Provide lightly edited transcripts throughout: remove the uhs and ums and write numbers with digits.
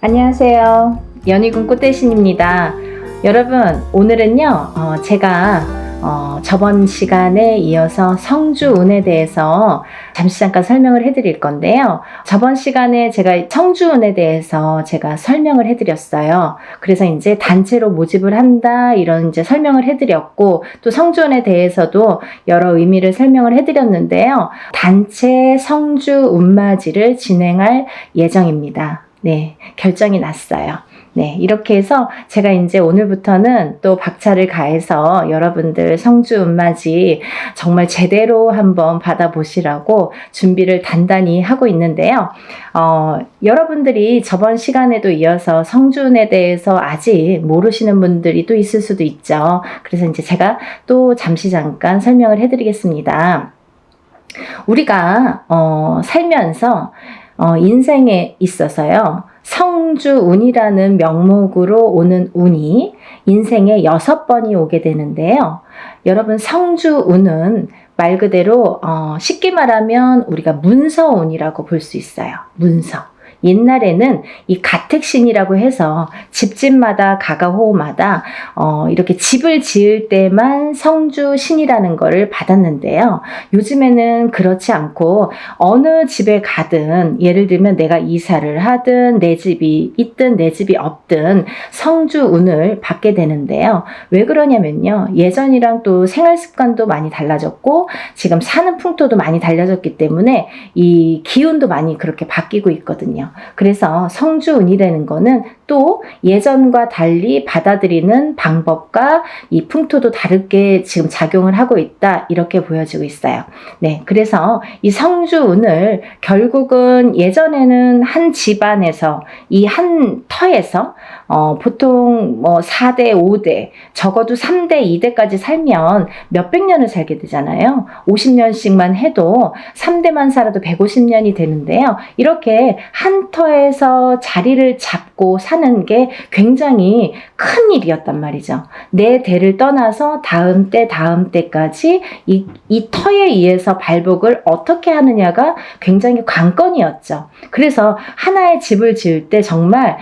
안녕하세요. 연희군 꽃대신입니다. 여러분, 오늘은요, 제가 저번 시간에 이어서 성주운에 대해서 잠깐 설명을 해드릴 건데요. 저번 시간에 제가 성주운에 대해서 제가 설명을 해드렸어요. 그래서 이제 단체로 모집을 한다 이런 이제 설명을 해드렸고, 또 성주운에 대해서도 여러 의미를 설명을 해드렸는데요. 단체 성주운맞이를 진행할 예정입니다. 네, 결정이 났어요. 네, 이렇게 해서 제가 이제 오늘부터는 또 박차를 가해서 여러분들 성주운맞이 정말 제대로 한번 받아보시라고 준비를 단단히 하고 있는데요. 여러분들이 저번 시간에도 이어서 성주운에 대해서 아직 모르시는 분들이 또 있을 수도 있죠. 그래서 이제 제가 또 잠깐 설명을 해드리겠습니다. 우리가 살면서 인생에 있어서요, 성주운이라는 명목으로 오는 운이 인생에 6번이 오게 되는데요. 여러분, 성주운은 말 그대로 쉽게 말하면 우리가 문서운이라고 볼 수 있어요. 문서. 옛날에는 이 가택신이라고 해서 집집마다 가가호호마다 이렇게 집을 지을 때만 성주신이라는 거를 받았는데요. 요즘에는 그렇지 않고 어느 집에 가든, 예를 들면 내가 이사를 하든 내 집이 있든 내 집이 없든 성주운을 받게 되는데요. 왜 그러냐면요, 예전이랑 또 생활 습관도 많이 달라졌고 지금 사는 풍토도 많이 달라졌기 때문에 이 기운도 많이 그렇게 바뀌고 있거든요. 그래서 성주운이라는 거는 또 예전과 달리 받아들이는 방법과 이 풍토도 다르게 지금 작용을 하고 있다, 이렇게 보여지고 있어요. 네, 그래서 이 성주운을 결국은 예전에는 한 집안에서 이 한 터에서 보통 뭐 4대, 5대, 적어도 3대, 2대까지 살면 몇백 년을 살게 되잖아요. 50년씩만 해도 3대만 살아도 150년이 되는데요. 이렇게 한 터에서 자리를 잡고 사는 게 굉장히 큰 일이었단 말이죠. 내 대를 떠나서 다음 때까지 이 터에 의해서 발복을 어떻게 하느냐가 굉장히 관건이었죠. 그래서 하나의 집을 지을 때 정말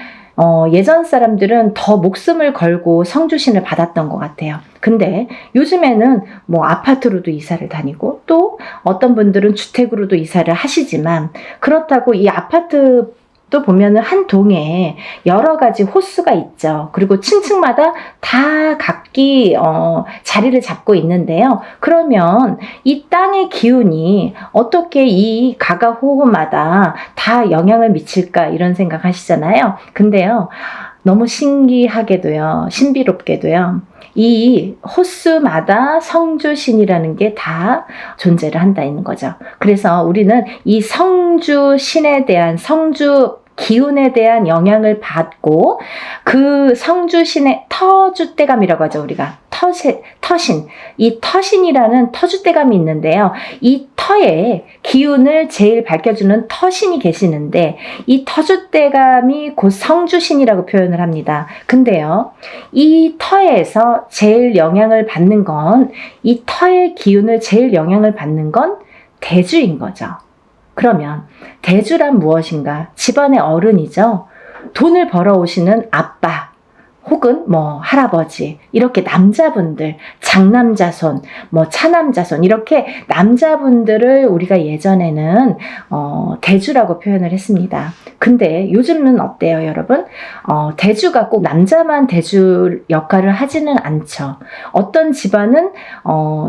예전 사람들은 더 목숨을 걸고 성주신을 받았던 것 같아요. 근데 요즘에는 뭐 아파트로도 이사를 다니고 또 어떤 분들은 주택으로도 이사를 하시지만, 그렇다고 이 아파트 또 보면은 한 동에 여러 가지 호수가 있죠. 그리고 층층마다 다 각기 자리를 잡고 있는데요. 그러면 이 땅의 기운이 어떻게 이 가가호호마다 다 영향을 미칠까, 이런 생각 하시잖아요. 근데요, 너무 신기하게도요, 신비롭게도요, 이 호수마다 성주신이라는 게 다 존재를 한다는 거죠. 그래서 우리는 이 성주신에 대한, 성주 기운에 대한 영향을 받고 그 성주신의 터줏대감이라고 하죠. 우리가 터신, 이 터신이라는 터줏대감이 있는데요. 이 터의 기운을 제일 밝혀주는 터신이 계시는데 이 터줏대감이 곧 성주신이라고 표현을 합니다. 근데요, 이 터에서 제일 영향을 받는 건, 이 터의 기운을 제일 영향을 받는 건 대주인 거죠. 그러면 대주란 무엇인가? 집안의 어른이죠. 돈을 벌어오시는 아빠 혹은 뭐 할아버지, 이렇게 남자분들, 장남자손, 뭐 차남자손, 이렇게 남자분들을 우리가 예전에는 대주라고 표현을 했습니다. 근데 요즘은 어때요, 여러분? 대주가 꼭 남자만 대주 역할을 하지는 않죠. 어떤 집안은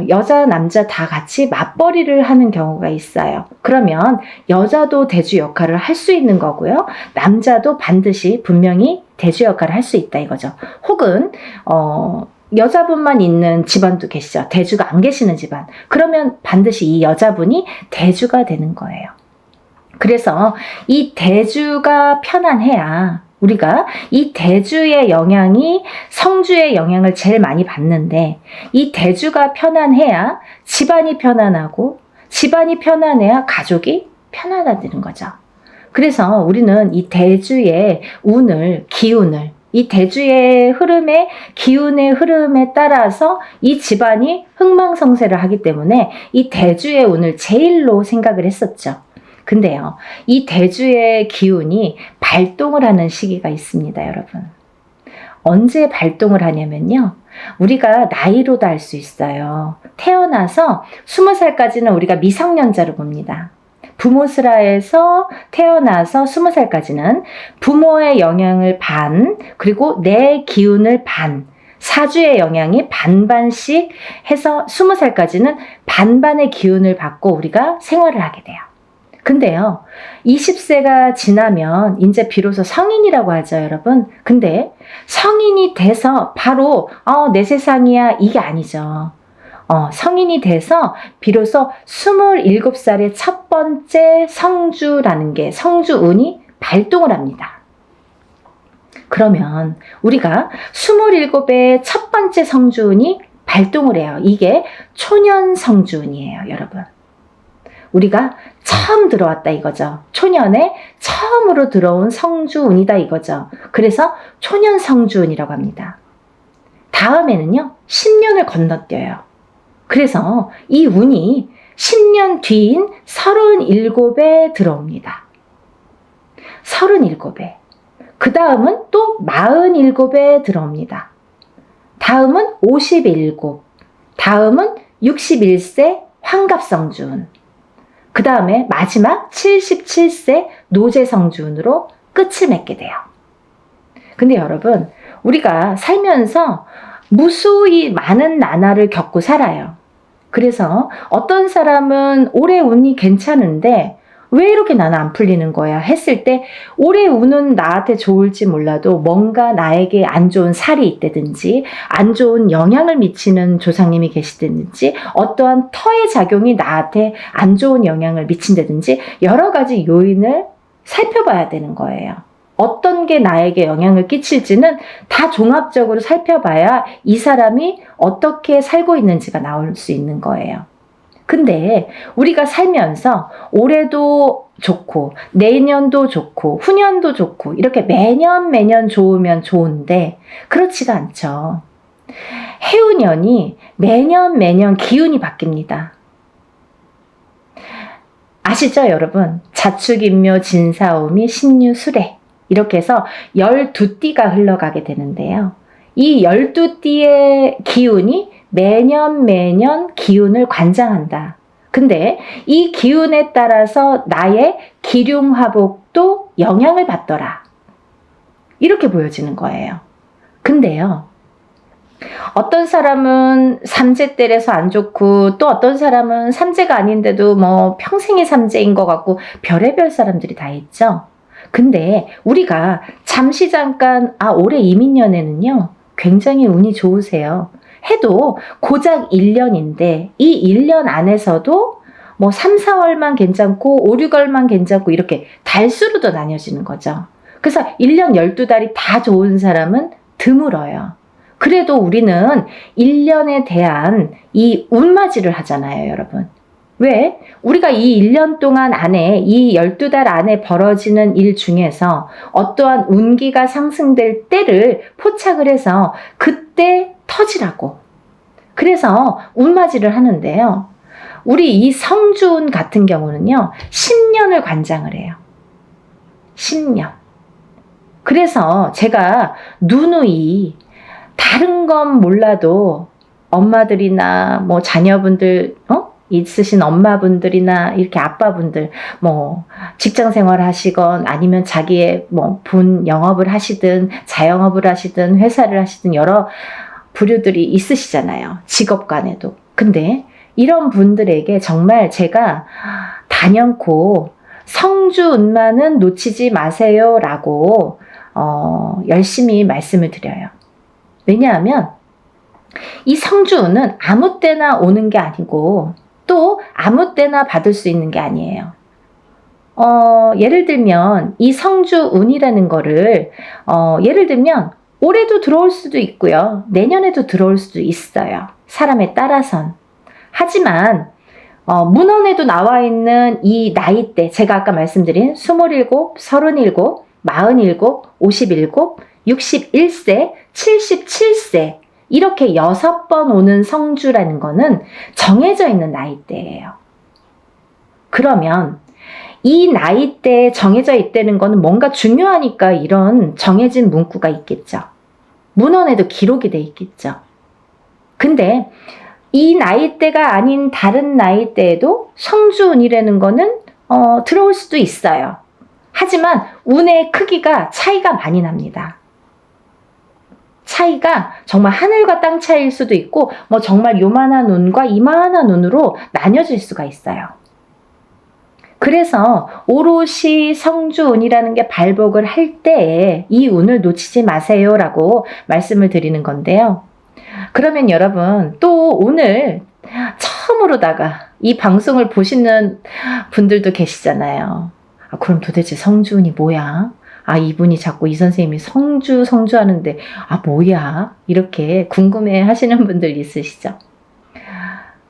여자, 남자 다 같이 맞벌이를 하는 경우가 있어요. 그러면 여자도 대주 역할을 할 수 있는 거고요. 남자도 반드시 분명히 대주 역할을 할 수 있다, 이거죠. 혹은 여자분만 있는 집안도 계시죠. 대주가 안 계시는 집안. 그러면 반드시 이 여자분이 대주가 되는 거예요. 그래서 이 대주가 편안해야 우리가 이 대주의 영향이 성주의 영향을 제일 많이 받는데, 이 대주가 편안해야 집안이 편안하고, 집안이 편안해야 가족이 편안해지는 거죠. 그래서 우리는 이 대주의 운을, 기운을, 이 대주의 흐름에, 기운의 흐름에 따라서 이 집안이 흥망성쇠를 하기 때문에 이 대주의 운을 제일로 생각을 했었죠. 근데요, 이 대주의 기운이 발동을 하는 시기가 있습니다, 여러분. 언제 발동을 하냐면요. 우리가 나이로도 알 수 있어요. 태어나서 20살까지는 우리가 미성년자로 봅니다. 부모스라에서 태어나서 20살까지는 부모의 영향을 반, 그리고 내 기운을 반, 사주의 영향이 반반씩 해서 20살까지는 반반의 기운을 받고 우리가 생활을 하게 돼요. 근데요, 20세가 지나면 이제 비로소 성인이라고 하죠, 여러분. 근데 성인이 돼서 바로 내 세상이야 이게 아니죠. 성인이 돼서 비로소 27살의 첫 번째 성주라는 게 성주운이 발동을 합니다. 그러면 우리가 27의 첫 번째 성주운이 발동을 해요. 이게 초년 성주운이에요, 여러분. 우리가 처음 들어왔다 이거죠. 초년에 처음으로 들어온 성주운이다 이거죠. 그래서 초년 성주운이라고 합니다. 다음에는요, 10년을 건너뛰어요. 그래서 이 운이 10년 뒤인 37에 들어옵니다. 37에. 그 다음은 또 47에 들어옵니다. 다음은 57, 다음은 61세 환갑성주운, 그 다음에 마지막 77세 노제성주운으로 끝을 맺게 돼요. 근데 여러분, 우리가 살면서 무수히 많은 나날을 겪고 살아요. 그래서 어떤 사람은 올해 운이 괜찮은데 왜 이렇게 나는 안 풀리는 거야 했을 때 올해 운은 나한테 좋을지 몰라도 뭔가 나에게 안 좋은 살이 있다든지 안 좋은 영향을 미치는 조상님이 계시다든지 어떠한 터의 작용이 나한테 안 좋은 영향을 미친다든지 여러 가지 요인을 살펴봐야 되는 거예요. 어떤 게 나에게 영향을 끼칠지는 다 종합적으로 살펴봐야 이 사람이 어떻게 살고 있는지가 나올 수 있는 거예요. 근데 우리가 살면서 올해도 좋고 내년도 좋고 후년도 좋고 이렇게 매년 좋으면 좋은데 그렇지가 않죠. 해운년이 매년 기운이 바뀝니다. 아시죠, 여러분? 자축인묘 진사오미 신유술해 이렇게 해서 12띠가 흘러가게 되는데요. 이 12띠의 기운이 매년 기운을 관장한다. 근데 이 기운에 따라서 나의 기륭화복도 영향을 받더라. 이렇게 보여지는 거예요. 근데요, 어떤 사람은 삼재때려서 안 좋고 또 어떤 사람은 삼재가 아닌데도 뭐 평생이 삼재인 것 같고 별의별 사람들이 다 있죠. 근데 우리가 잠시 잠깐 올해 이민년에는요 굉장히 운이 좋으세요 해도 고작 1년인데 이 1년 안에서도 뭐 3, 4월만 괜찮고 5, 6월만 괜찮고 이렇게 달수로도 나뉘어지는 거죠. 그래서 1년 12달이 다 좋은 사람은 드물어요. 그래도 우리는 1년에 대한 이 운맞이를 하잖아요, 여러분. 왜? 우리가 이 1년 동안 안에 이 12달 안에 벌어지는 일 중에서 어떠한 운기가 상승될 때를 포착을 해서 그때 터지라고. 그래서 운맞이를 하는데요. 우리 이 성주운 같은 경우는요. 10년을 관장을 해요. 10년. 그래서 제가 누누이 다른 건 몰라도 엄마들이나 뭐 자녀분들 있으신 엄마분들이나 이렇게 아빠분들 뭐 직장 생활 하시건 아니면 자기의 뭐 본 영업을 하시든 자영업을 하시든 회사를 하시든 여러 부류들이 있으시잖아요. 직업 간에도. 근데 이런 분들에게 정말 제가 단연코 성주운만은 놓치지 마세요 라고 열심히 말씀을 드려요. 왜냐하면 이 성주운은 아무 때나 오는 게 아니고 또 아무 때나 받을 수 있는 게 아니에요. 예를 들면 이 성주운이라는 거를 예를 들면 올해도 들어올 수도 있고요. 내년에도 들어올 수도 있어요. 사람에 따라선. 하지만 문헌에도 나와 있는 이 나이대 제가 아까 말씀드린 27, 37, 47, 57, 61세, 77세 이렇게 6번 오는 성주라는 거는 정해져 있는 나이대예요. 그러면 이 나이대에 정해져 있다는 거는 뭔가 중요하니까 이런 정해진 문구가 있겠죠. 문헌에도 기록이 돼 있겠죠. 근데 이 나이대가 아닌 다른 나이대에도 성주운이라는 거는 들어올 수도 있어요. 하지만 운의 크기가 차이가 많이 납니다. 차이가 정말 하늘과 땅 차이일 수도 있고 뭐 정말 요만한 운과 이만한 운으로 나뉘어질 수가 있어요. 그래서 오롯이 성주운이라는 게 발복을 할 때에 이 운을 놓치지 마세요라고 말씀을 드리는 건데요. 그러면 여러분 또 오늘 처음으로다가 이 방송을 보시는 분들도 계시잖아요. 그럼 도대체 성주운이 뭐야? 이분이 자꾸 이 선생님이 성주 하는데 뭐야? 이렇게 궁금해 하시는 분들 있으시죠?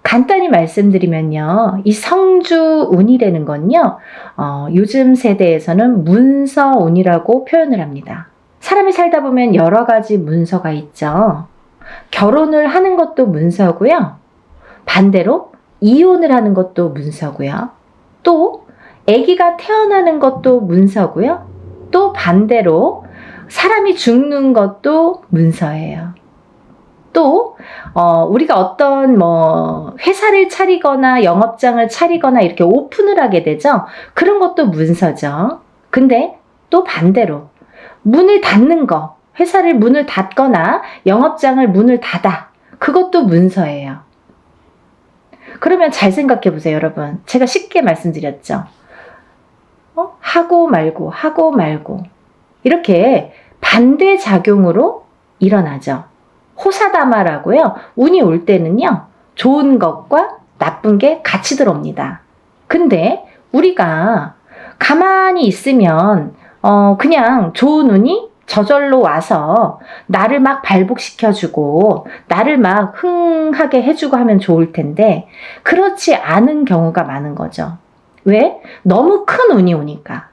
간단히 말씀드리면요. 이 성주운이라는 건요. 요즘 세대에서는 문서운이라고 표현을 합니다. 사람이 살다 보면 여러 가지 문서가 있죠. 결혼을 하는 것도 문서고요. 반대로 이혼을 하는 것도 문서고요. 또 아기가 태어나는 것도 문서고요. 또 반대로 사람이 죽는 것도 문서예요. 또 우리가 어떤 회사를 차리거나 영업장을 차리거나 이렇게 오픈을 하게 되죠. 그런 것도 문서죠. 근데 또 반대로 문을 닫는 거, 회사를 문을 닫거나 영업장을 문을 닫아. 그것도 문서예요. 그러면 잘 생각해 보세요, 여러분. 제가 쉽게 말씀드렸죠. 하고 말고 이렇게 반대작용으로 일어나죠. 호사다마라고요. 운이 올 때는요. 좋은 것과 나쁜 게 같이 들어옵니다. 근데 우리가 가만히 있으면 그냥 좋은 운이 저절로 와서 나를 막 발복시켜주고 나를 막 흥하게 해주고 하면 좋을 텐데 그렇지 않은 경우가 많은 거죠. 왜? 너무 큰 운이 오니까.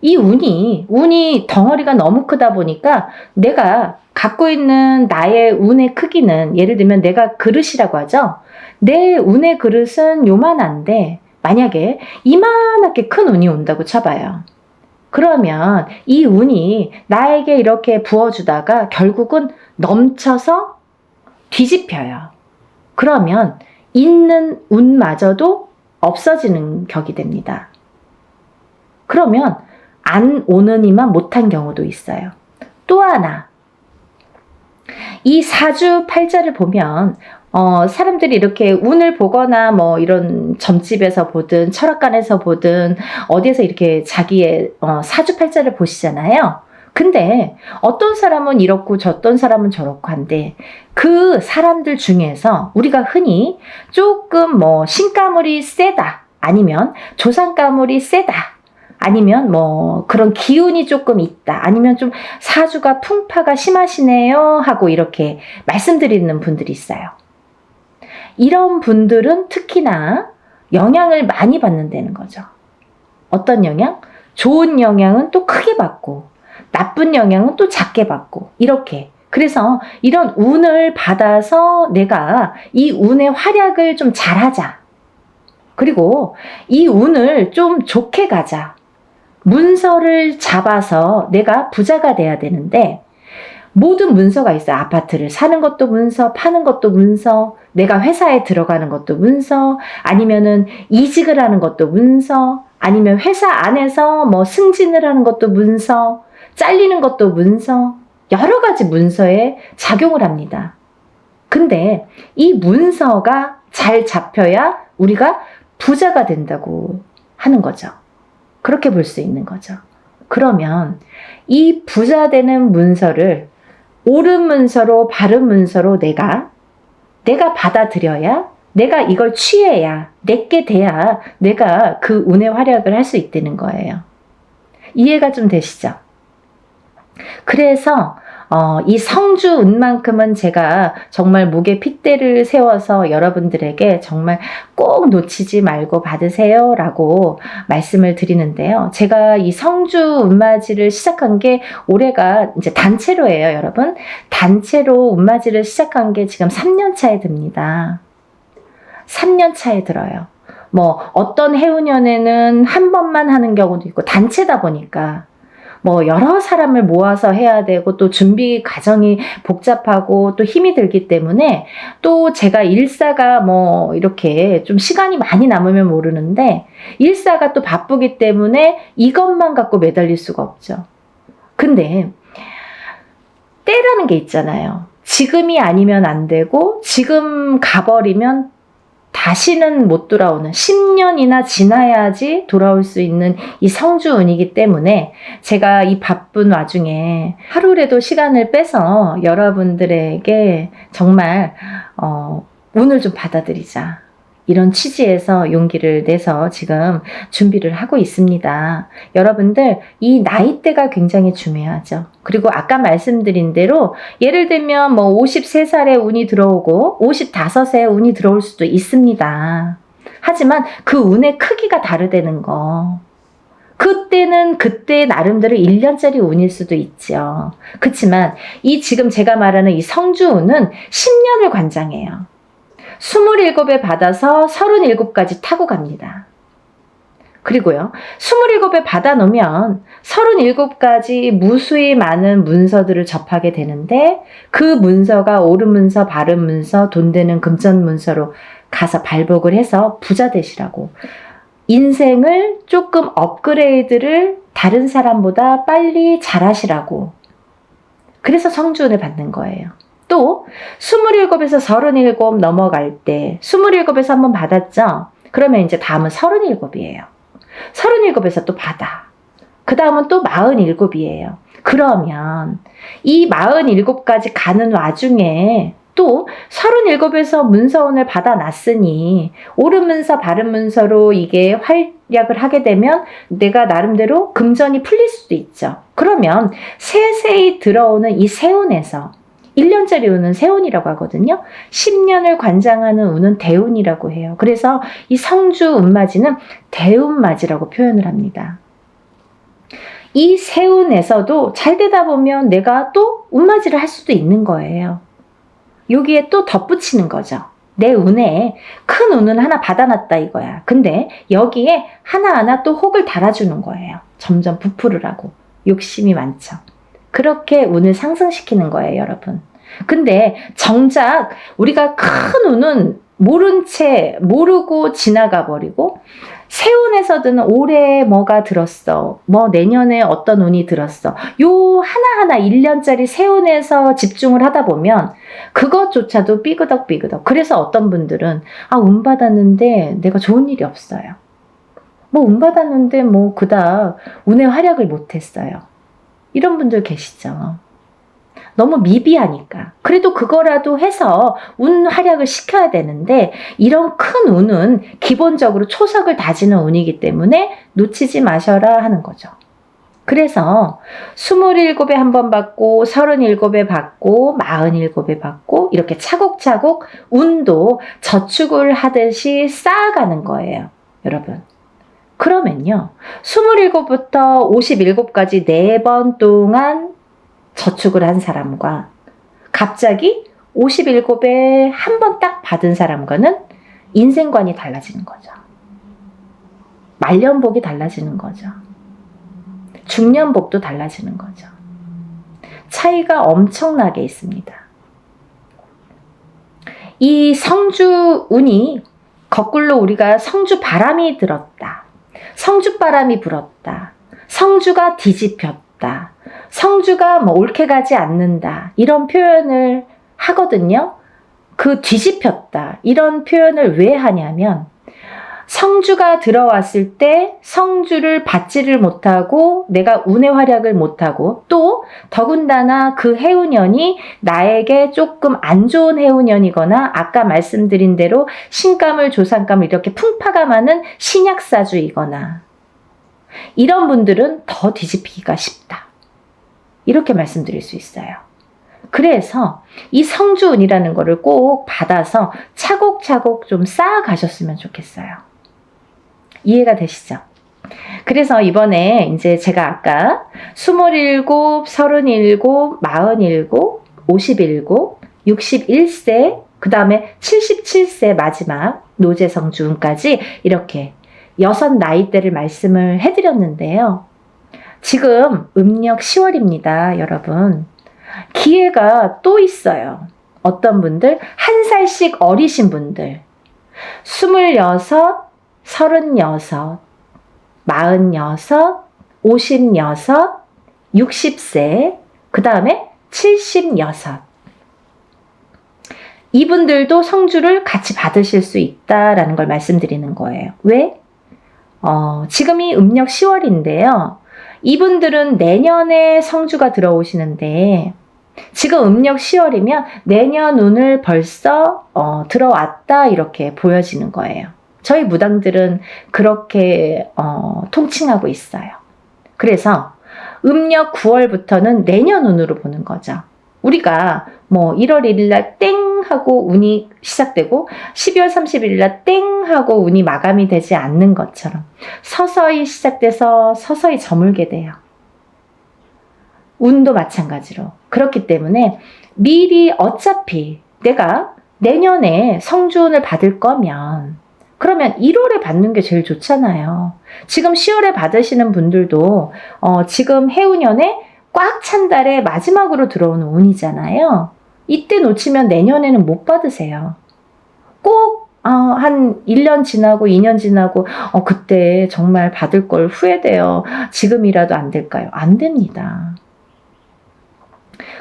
이 운이 덩어리가 너무 크다 보니까 내가 갖고 있는 나의 운의 크기는 예를 들면 내가 그릇이라고 하죠. 내 운의 그릇은 요만한데 만약에 이만하게 큰 운이 온다고 쳐봐요. 그러면 이 운이 나에게 이렇게 부어주다가 결국은 넘쳐서 뒤집혀요. 그러면 있는 운마저도 없어지는 격이 됩니다. 그러면 안 오느니만 못한 경우도 있어요. 또 하나, 이 사주팔자를 보면 사람들이 이렇게 운을 보거나 이런 점집에서 보든 철학관에서 보든 어디에서 이렇게 자기의 사주팔자를 보시잖아요. 근데 어떤 사람은 이렇고 어떤 사람은 저렇고 한데 그 사람들 중에서 우리가 흔히 조금 신가물이 세다 아니면 조상가물이 세다 아니면 그런 기운이 조금 있다 아니면 좀 사주가 풍파가 심하시네요 하고 이렇게 말씀드리는 분들이 있어요. 이런 분들은 특히나 영향을 많이 받는다는 거죠. 어떤 영향? 좋은 영향은 또 크게 받고 나쁜 영향은 또 작게 받고 이렇게. 그래서 이런 운을 받아서 내가 이 운의 활약을 좀 잘하자. 그리고 이 운을 좀 좋게 가자. 문서를 잡아서 내가 부자가 돼야 되는데 모든 문서가 있어요. 아파트를 사는 것도 문서, 파는 것도 문서, 내가 회사에 들어가는 것도 문서, 아니면은 이직을 하는 것도 문서, 아니면 회사 안에서 승진을 하는 것도 문서, 잘리는 것도 문서, 여러 가지 문서에 작용을 합니다. 근데 이 문서가 잘 잡혀야 우리가 부자가 된다고 하는 거죠. 그렇게 볼 수 있는 거죠. 그러면 이 부자 되는 문서를 옳은 문서로 바른 문서로 내가 받아들여야 내가 이걸 취해야 내게 돼야 내가 그 운의 활약을 할 수 있다는 거예요. 이해가 좀 되시죠? 그래서 이 성주운만큼은 제가 정말 목에 핏대를 세워서 여러분들에게 정말 꼭 놓치지 말고 받으세요 라고 말씀을 드리는데요. 제가 이 성주운맞이를 시작한 게 올해가 이제 단체로예요, 여러분. 단체로 운맞이를 시작한 게 지금 3년 차에 듭니다. 3년 차에 들어요. 뭐 어떤 해운년에는 한 번만 하는 경우도 있고 단체다 보니까 뭐 여러 사람을 모아서 해야 되고 또 준비 과정이 복잡하고 또 힘이 들기 때문에 또 제가 일사가 뭐 이렇게 좀 시간이 많이 남으면 모르는데 일사가 또 바쁘기 때문에 이것만 갖고 매달릴 수가 없죠. 근데 때라는 게 있잖아요. 지금이 아니면 안 되고 지금 가버리면 다시는 못 돌아오는 10년이나 지나야지 돌아올 수 있는 이 성주운이기 때문에 제가 이 바쁜 와중에 하루라도 시간을 빼서 여러분들에게 정말 운을 좀 받아들이자. 이런 취지에서 용기를 내서 지금 준비를 하고 있습니다. 여러분들 이 나이대가 굉장히 중요하죠. 그리고 아까 말씀드린 대로 예를 들면 뭐 53살에 운이 들어오고 55세에 운이 들어올 수도 있습니다. 하지만 그 운의 크기가 다르다는 거. 그때는 그때 나름대로 1년짜리 운일 수도 있죠. 그렇지만 이 지금 제가 말하는 이 성주운은 10년을 관장해요. 27에 받아서 37까지 타고 갑니다. 그리고요, 27에 받아 놓으면 37까지 무수히 많은 문서들을 접하게 되는데 그 문서가 옳은 문서, 바른 문서, 돈 되는 금전 문서로 가서 발복을 해서 부자 되시라고. 인생을 조금 업그레이드를 다른 사람보다 빨리 잘하시라고. 그래서 성주운을 받는 거예요. 또 27에서 37 넘어갈 때 27에서 한번 받았죠? 그러면 이제 다음은 37이에요. 37에서 또 받아. 그 다음은 또 47이에요. 그러면 이 47까지 가는 와중에 또 37에서 문서운을 받아놨으니 옳은 문서, 바른 문서로 이게 활약을 하게 되면 내가 나름대로 금전이 풀릴 수도 있죠. 그러면 세세히 들어오는 이 세운에서 1년짜리 운은 세운이라고 하거든요. 10년을 관장하는 운은 대운이라고 해요. 그래서 이 성주 운맞이는 대운맞이라고 표현을 합니다. 이 세운에서도 잘 되다 보면 내가 또 운맞이를 할 수도 있는 거예요. 여기에 또 덧붙이는 거죠. 내 운에 큰 운은 하나 받아놨다 이거야. 근데 여기에 하나하나 또 혹을 달아주는 거예요. 점점 부풀으라고. 욕심이 많죠. 그렇게 운을 상승시키는 거예요, 여러분. 근데 정작 우리가 큰 운은 모른 채 모르고 지나가 버리고 세운에서든 올해 뭐가 들었어, 뭐 내년에 어떤 운이 들었어, 요 하나하나 1년짜리 세운에서 집중을 하다 보면 그것조차도 삐그덕삐그덕. 그래서 어떤 분들은 운 받았는데 내가 좋은 일이 없어요. 뭐 운 받았는데 뭐 그닥 운의 활약을 못했어요. 이런 분들 계시죠. 너무 미비하니까. 그래도 그거라도 해서 운 활약을 시켜야 되는데 이런 큰 운은 기본적으로 초석을 다지는 운이기 때문에 놓치지 마셔라 하는 거죠. 그래서 27에 한 번 받고 37에 받고 47에 받고 이렇게 차곡차곡 운도 저축을 하듯이 쌓아가는 거예요. 여러분. 그러면요. 27부터 57까지 4번 동안 저축을 한 사람과 갑자기 57에 한 번 딱 받은 사람과는 인생관이 달라지는 거죠. 말년복이 달라지는 거죠. 중년복도 달라지는 거죠. 차이가 엄청나게 있습니다. 이 성주운이 거꾸로 우리가 성주바람이 들었다. 성주바람이 불었다. 성주가 뒤집혔다. 성주가 뭐 옳게 가지 않는다. 이런 표현을 하거든요. 그 뒤집혔다. 이런 표현을 왜 하냐면 성주가 들어왔을 때 성주를 받지를 못하고 내가 운의 활약을 못하고 또 더군다나 그 해운년이 나에게 조금 안 좋은 해운년이거나 아까 말씀드린 대로 신감을 조상감을 이렇게 풍파가 많은 신약사주이거나 이런 분들은 더 뒤집히기가 쉽다. 이렇게 말씀드릴 수 있어요. 그래서 이 성주운이라는 거를 꼭 받아서 차곡차곡 좀 쌓아가셨으면 좋겠어요. 이해가 되시죠? 그래서 이번에 이제 제가 아까 27, 37, 47, 57, 61세 그 다음에 77세 마지막 노제성주운까지 이렇게 6 나이대를 말씀을 해드렸는데요. 지금 음력 10월입니다, 여러분. 기회가 또 있어요. 어떤 분들, 1살씩 어리신 분들, 26, 36, 46, 56, 60세, 그 다음에 76. 이분들도 성주를 같이 받으실 수 있다라는 걸 말씀드리는 거예요. 왜? 지금이 음력 10월인데요. 이분들은 내년에 성주가 들어오시는데 지금 음력 10월이면 내년 운을 벌써 들어왔다 이렇게 보여지는 거예요. 저희 무당들은 그렇게 통칭하고 있어요. 그래서 음력 9월부터는 내년 운으로 보는 거죠. 우리가 뭐 1월 1일 날 땡 하고 운이 시작되고 12월 31일 날 땡 하고 운이 마감이 되지 않는 것처럼 서서히 시작돼서 서서히 저물게 돼요. 운도 마찬가지로. 그렇기 때문에 미리 어차피 내가 내년에 성주운을 받을 거면 그러면 1월에 받는 게 제일 좋잖아요. 지금 10월에 받으시는 분들도 지금 해운년에 꽉 찬 달에 마지막으로 들어오는 운이잖아요. 이때 놓치면 내년에는 못 받으세요. 꼭 한 1년 지나고 2년 지나고 그때 정말 받을 걸 후회돼요. 지금이라도 안 될까요? 안 됩니다.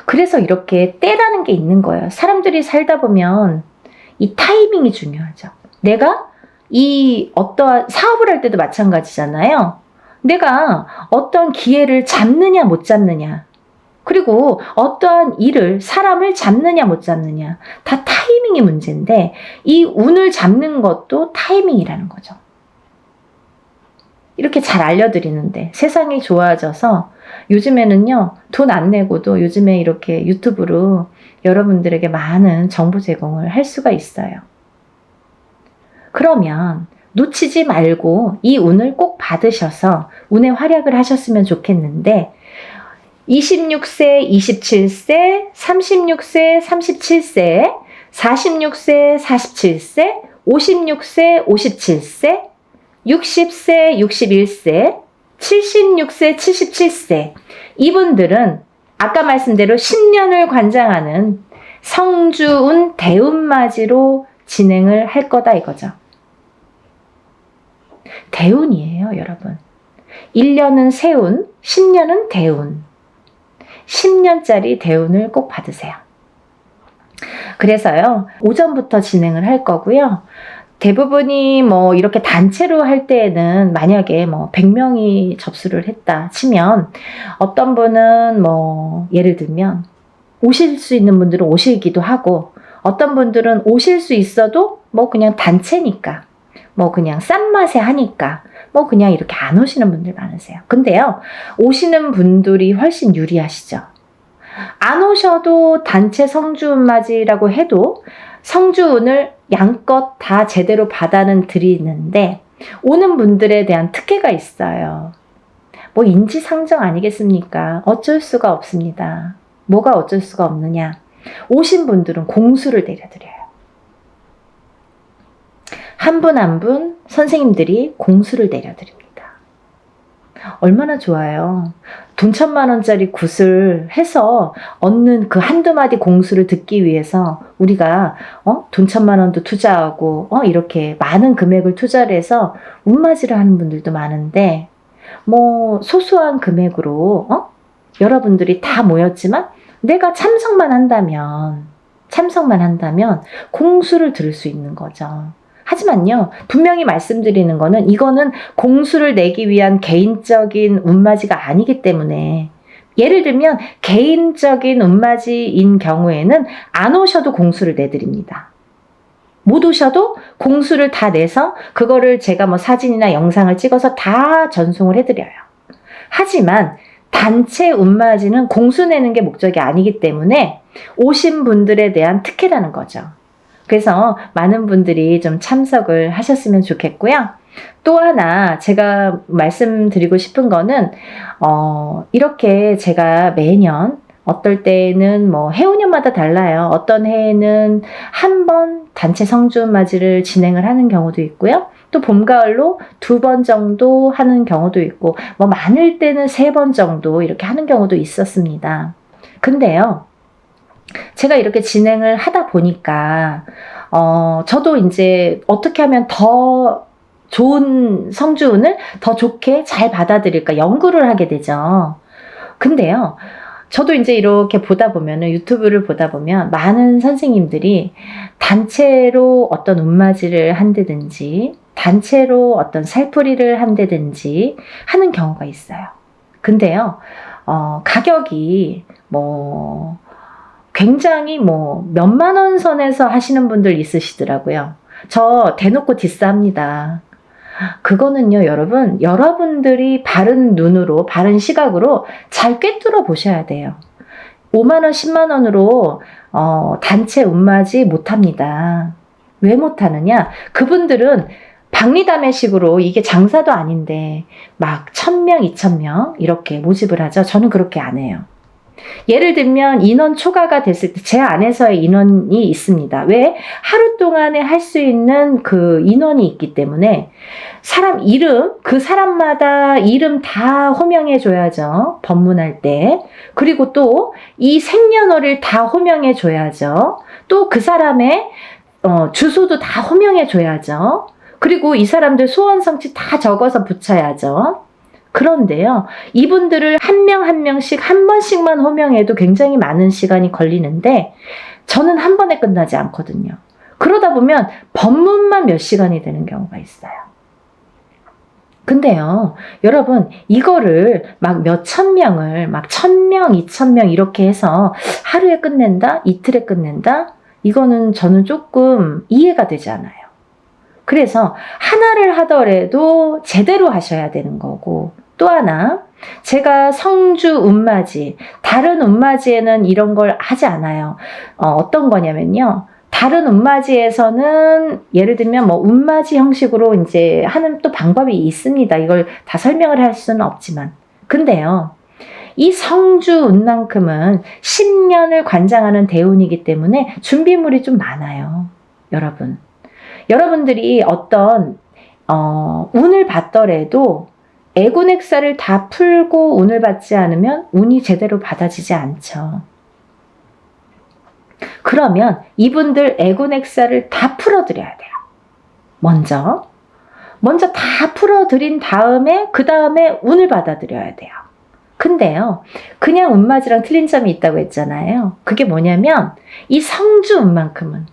그래서 이렇게 때라는 게 있는 거예요. 사람들이 살다 보면 이 타이밍이 중요하죠. 내가 이 어떠한 사업을 할 때도 마찬가지잖아요. 내가 어떤 기회를 잡느냐 못 잡느냐, 그리고 어떠한 일을 사람을 잡느냐 못 잡느냐, 다 타이밍이 문제인데 이 운을 잡는 것도 타이밍이라는 거죠. 이렇게 잘 알려드리는데 세상이 좋아져서 요즘에는요, 돈 안 내고도 요즘에 이렇게 유튜브로 여러분들에게 많은 정보 제공을 할 수가 있어요. 그러면 놓치지 말고 이 운을 꼭 받으셔서 운의 활약을 하셨으면 좋겠는데 26세, 27세, 36세, 37세, 46세, 47세, 56세, 57세, 60세, 61세, 76세, 77세 이분들은 아까 말씀대로 10년을 관장하는 성주운 대운맞이로 진행을 할 거다 이거죠. 대운이에요, 여러분. 1년은 세운, 10년은 대운. 10년짜리 대운을 꼭 받으세요. 그래서요, 오전부터 진행을 할 거고요. 대부분이 뭐 이렇게 단체로 할 때에는 만약에 뭐 100명이 접수를 했다 치면 어떤 분은 뭐 예를 들면 오실 수 있는 분들은 오시기도 하고 어떤 분들은 오실 수 있어도 뭐 그냥 단체니까 뭐 그냥 싼 맛에 하니까 뭐 그냥 이렇게 안 오시는 분들 많으세요. 근데요, 오시는 분들이 훨씬 유리하시죠. 안 오셔도 단체 성주운맞이라고 해도 성주운을 양껏 다 제대로 받아는 드리는데 오는 분들에 대한 특혜가 있어요. 뭐 인지상정 아니겠습니까? 어쩔 수가 없습니다. 뭐가 어쩔 수가 없느냐? 오신 분들은 공수를 내려드려요. 한 분 한 분 선생님들이 공수를 내려드립니다. 얼마나 좋아요. 돈 1,000만 원짜리 굿을 해서 얻는 그 한두 마디 공수를 듣기 위해서 우리가 돈 1,000만 원도 투자하고 이렇게 많은 금액을 투자를 해서 운맞이를 하는 분들도 많은데 뭐 소소한 금액으로 여러분들이 다 모였지만 내가 참석만 한다면 공수를 들을 수 있는 거죠. 하지만요, 분명히 말씀드리는 거는 이거는 공수를 내기 위한 개인적인 운맞이가 아니기 때문에 예를 들면 개인적인 운맞이인 경우에는 안 오셔도 공수를 내드립니다. 못 오셔도 공수를 다 내서 그거를 제가 뭐 사진이나 영상을 찍어서 다 전송을 해드려요. 하지만 단체 운맞이는 공수 내는 게 목적이 아니기 때문에 오신 분들에 대한 특혜라는 거죠. 그래서 많은 분들이 좀 참석을 하셨으면 좋겠고요. 또 하나 제가 말씀드리고 싶은 거는 이렇게 제가 매년 어떨 때에는 뭐 해운년마다 달라요. 어떤 해에는 한 번 단체 성주운맞이를 진행을 하는 경우도 있고요. 또 봄, 가을로 2번 정도 하는 경우도 있고, 뭐 많을 때는 3번 정도 이렇게 하는 경우도 있었습니다. 근데요, 제가 이렇게 진행을 하다 보니까, 저도 이제 어떻게 하면 더 좋은 성주운을 더 좋게 잘 받아들일까 연구를 하게 되죠. 근데요, 저도 이제 이렇게 보다 보면은, 유튜브를 보다 보면 많은 선생님들이 단체로 어떤 운맞이를 한다든지, 단체로 어떤 살풀이를 한다든지 하는 경우가 있어요. 근데요, 가격이 뭐, 굉장히 뭐, 몇만 원 선에서 하시는 분들 있으시더라고요. 저 대놓고 디스합니다. 그거는요, 여러분, 여러분들이 바른 눈으로, 바른 시각으로 잘 꿰뚫어 보셔야 돼요. 5만원, 10만원으로, 단체 운맞이 못합니다. 왜 못하느냐? 그분들은 박리담회식으로 이게 장사도 아닌데, 막 1000명, 2000명, 이렇게 모집을 하죠. 저는 그렇게 안 해요. 예를 들면 인원 초과가 됐을 때 제 안에서의 인원이 있습니다. 왜? 하루 동안에 할 수 있는 그 인원이 있기 때문에 사람 이름, 그 사람마다 이름 다 호명해 줘야죠. 법문할 때. 그리고 또 이 생년월일 다 호명해 줘야죠. 또 그 사람의 주소도 다 호명해 줘야죠. 그리고 이 사람들 소원 성취 다 적어서 붙여야죠. 그런데요, 이분들을 한 명 한 명씩 한 번씩만 호명해도 굉장히 많은 시간이 걸리는데 저는 한 번에 끝나지 않거든요. 그러다 보면 법문만 몇 시간이 되는 경우가 있어요. 근데요, 여러분, 이거를 막 몇천 명을 막 1000명, 2000명 이렇게 해서 하루에 끝낸다? 이틀에 끝낸다? 이거는 저는 조금 이해가 되지 않아요. 그래서 하나를 하더라도 제대로 하셔야 되는 거고, 또 하나, 제가 성주 운맞이, 다른 운맞이에는 이런 걸 하지 않아요. 어떤 거냐면요, 다른 운맞이에서는 예를 들면 뭐 운맞이 형식으로 이제 하는 또 방법이 있습니다. 이걸 다 설명을 할 수는 없지만. 근데요, 이 성주 운만큼은 10년을 관장하는 대운이기 때문에 준비물이 좀 많아요. 여러분. 여러분들이 어떤 운을 받더라도 애군액사를 다 풀고 운을 받지 않으면 운이 제대로 받아지지 않죠. 그러면 이분들 애군액사를 다 풀어드려야 돼요. 먼저 다 풀어드린 다음에 그 다음에 운을 받아들여야 돼요. 근데요, 그냥 운맞이랑 틀린 점이 있다고 했잖아요. 그게 뭐냐면 이 성주 운만큼은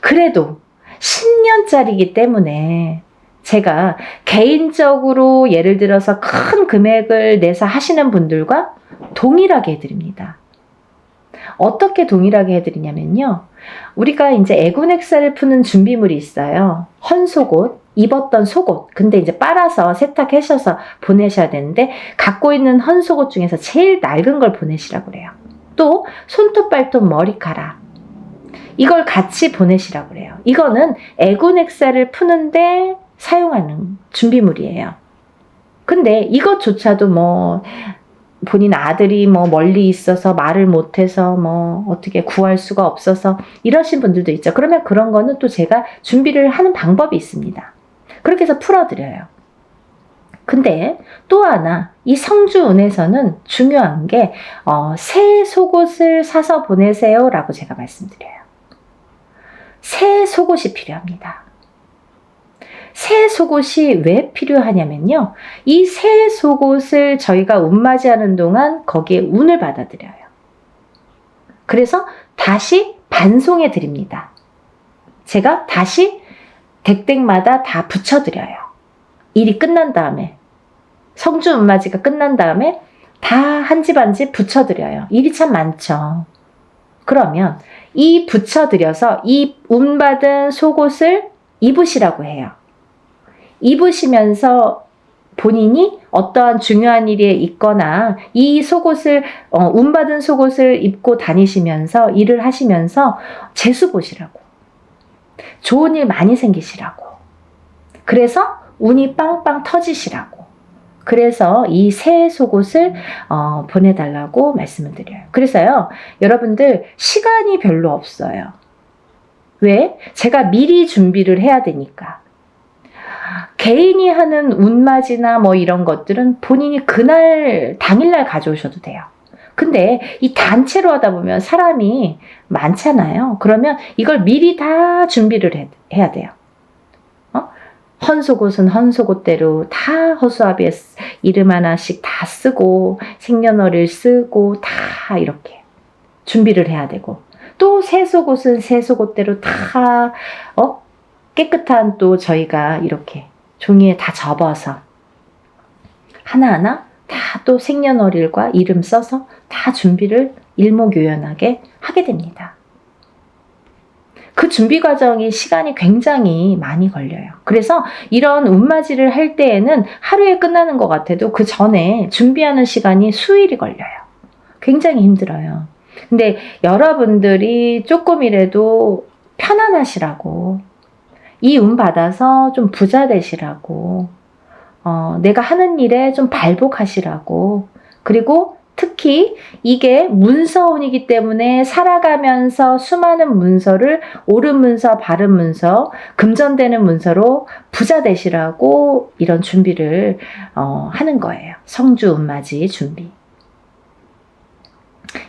그래도 10년짜리이기 때문에 제가 개인적으로 예를 들어서 큰 금액을 내서 하시는 분들과 동일하게 해드립니다. 어떻게 동일하게 해드리냐면요, 우리가 이제 애군액사를 푸는 준비물이 있어요. 헌속옷, 입었던 속옷. 근데 이제 빨아서 세탁하셔서 보내셔야 되는데 갖고 있는 헌속옷 중에서 제일 낡은 걸 보내시라고 그래요. 또 손톱, 발톱, 머리카락. 이걸 같이 보내시라고 그래요. 이거는 애군액사를 푸는데 사용하는 준비물이에요. 근데 이것조차도 뭐 본인 아들이 뭐 멀리 있어서 말을 못해서 뭐 어떻게 구할 수가 없어서 이러신 분들도 있죠. 그러면 그런 거는 또 제가 준비를 하는 방법이 있습니다. 그렇게 해서 풀어드려요. 근데 또 하나, 이 성주운에서는 중요한 게 새 속옷을 사서 보내세요 라고 제가 말씀드려요. 새 속옷이 필요합니다. 새 속옷이 왜 필요하냐면요, 이 새 속옷을 저희가 운맞이하는 동안 거기에 운을 받아들여요. 그래서 다시 반송해 드립니다. 제가 다시 댁댁마다 다 붙여드려요. 일이 끝난 다음에, 성주 운맞이가 끝난 다음에 다 한 집 한 집 붙여드려요. 일이 참 많죠. 그러면 이 붙여드려서 이 운받은 속옷을 입으시라고 해요. 입으시면서 본인이 어떠한 중요한 일에 있거나 이 속옷을 운받은 속옷을 입고 다니시면서 일을 하시면서 재수 보시라고, 좋은 일 많이 생기시라고, 그래서 운이 빵빵 터지시라고, 그래서 이 새 속옷을 보내달라고 말씀을 드려요. 그래서요, 여러분들 시간이 별로 없어요. 왜? 제가 미리 준비를 해야 되니까. 개인이 하는 운맞이나 뭐 이런 것들은 본인이 그날 당일날 가져오셔도 돼요. 근데 이 단체로 하다 보면 사람이 많잖아요. 그러면 이걸 미리 다 준비를 해야 돼요. 헌속옷은 헌속옷대로 다 허수아비에 이름 하나씩 다 쓰고 생년월일 쓰고 다 이렇게 준비를 해야 되고, 또 새 속옷은 새 속옷대로 다 깨끗한 또 저희가 이렇게 종이에 다 접어서 하나하나 다 또 생년월일과 이름 써서 다 준비를 일목요연하게 하게 됩니다. 그 준비 과정이 시간이 굉장히 많이 걸려요. 그래서 이런 운맞이를 할 때에는 하루에 끝나는 것 같아도 그 전에 준비하는 시간이 수일이 걸려요. 굉장히 힘들어요. 근데 여러분들이 조금이라도 편안하시라고, 이 운 받아서 좀 부자 되시라고, 내가 하는 일에 좀 발복하시라고, 그리고 특히 이게 문서운이기 때문에 살아가면서 수많은 문서를 옳은 문서, 바른 문서, 금전되는 문서로 부자 되시라고 이런 준비를 하는 거예요. 성주 운맞이 준비.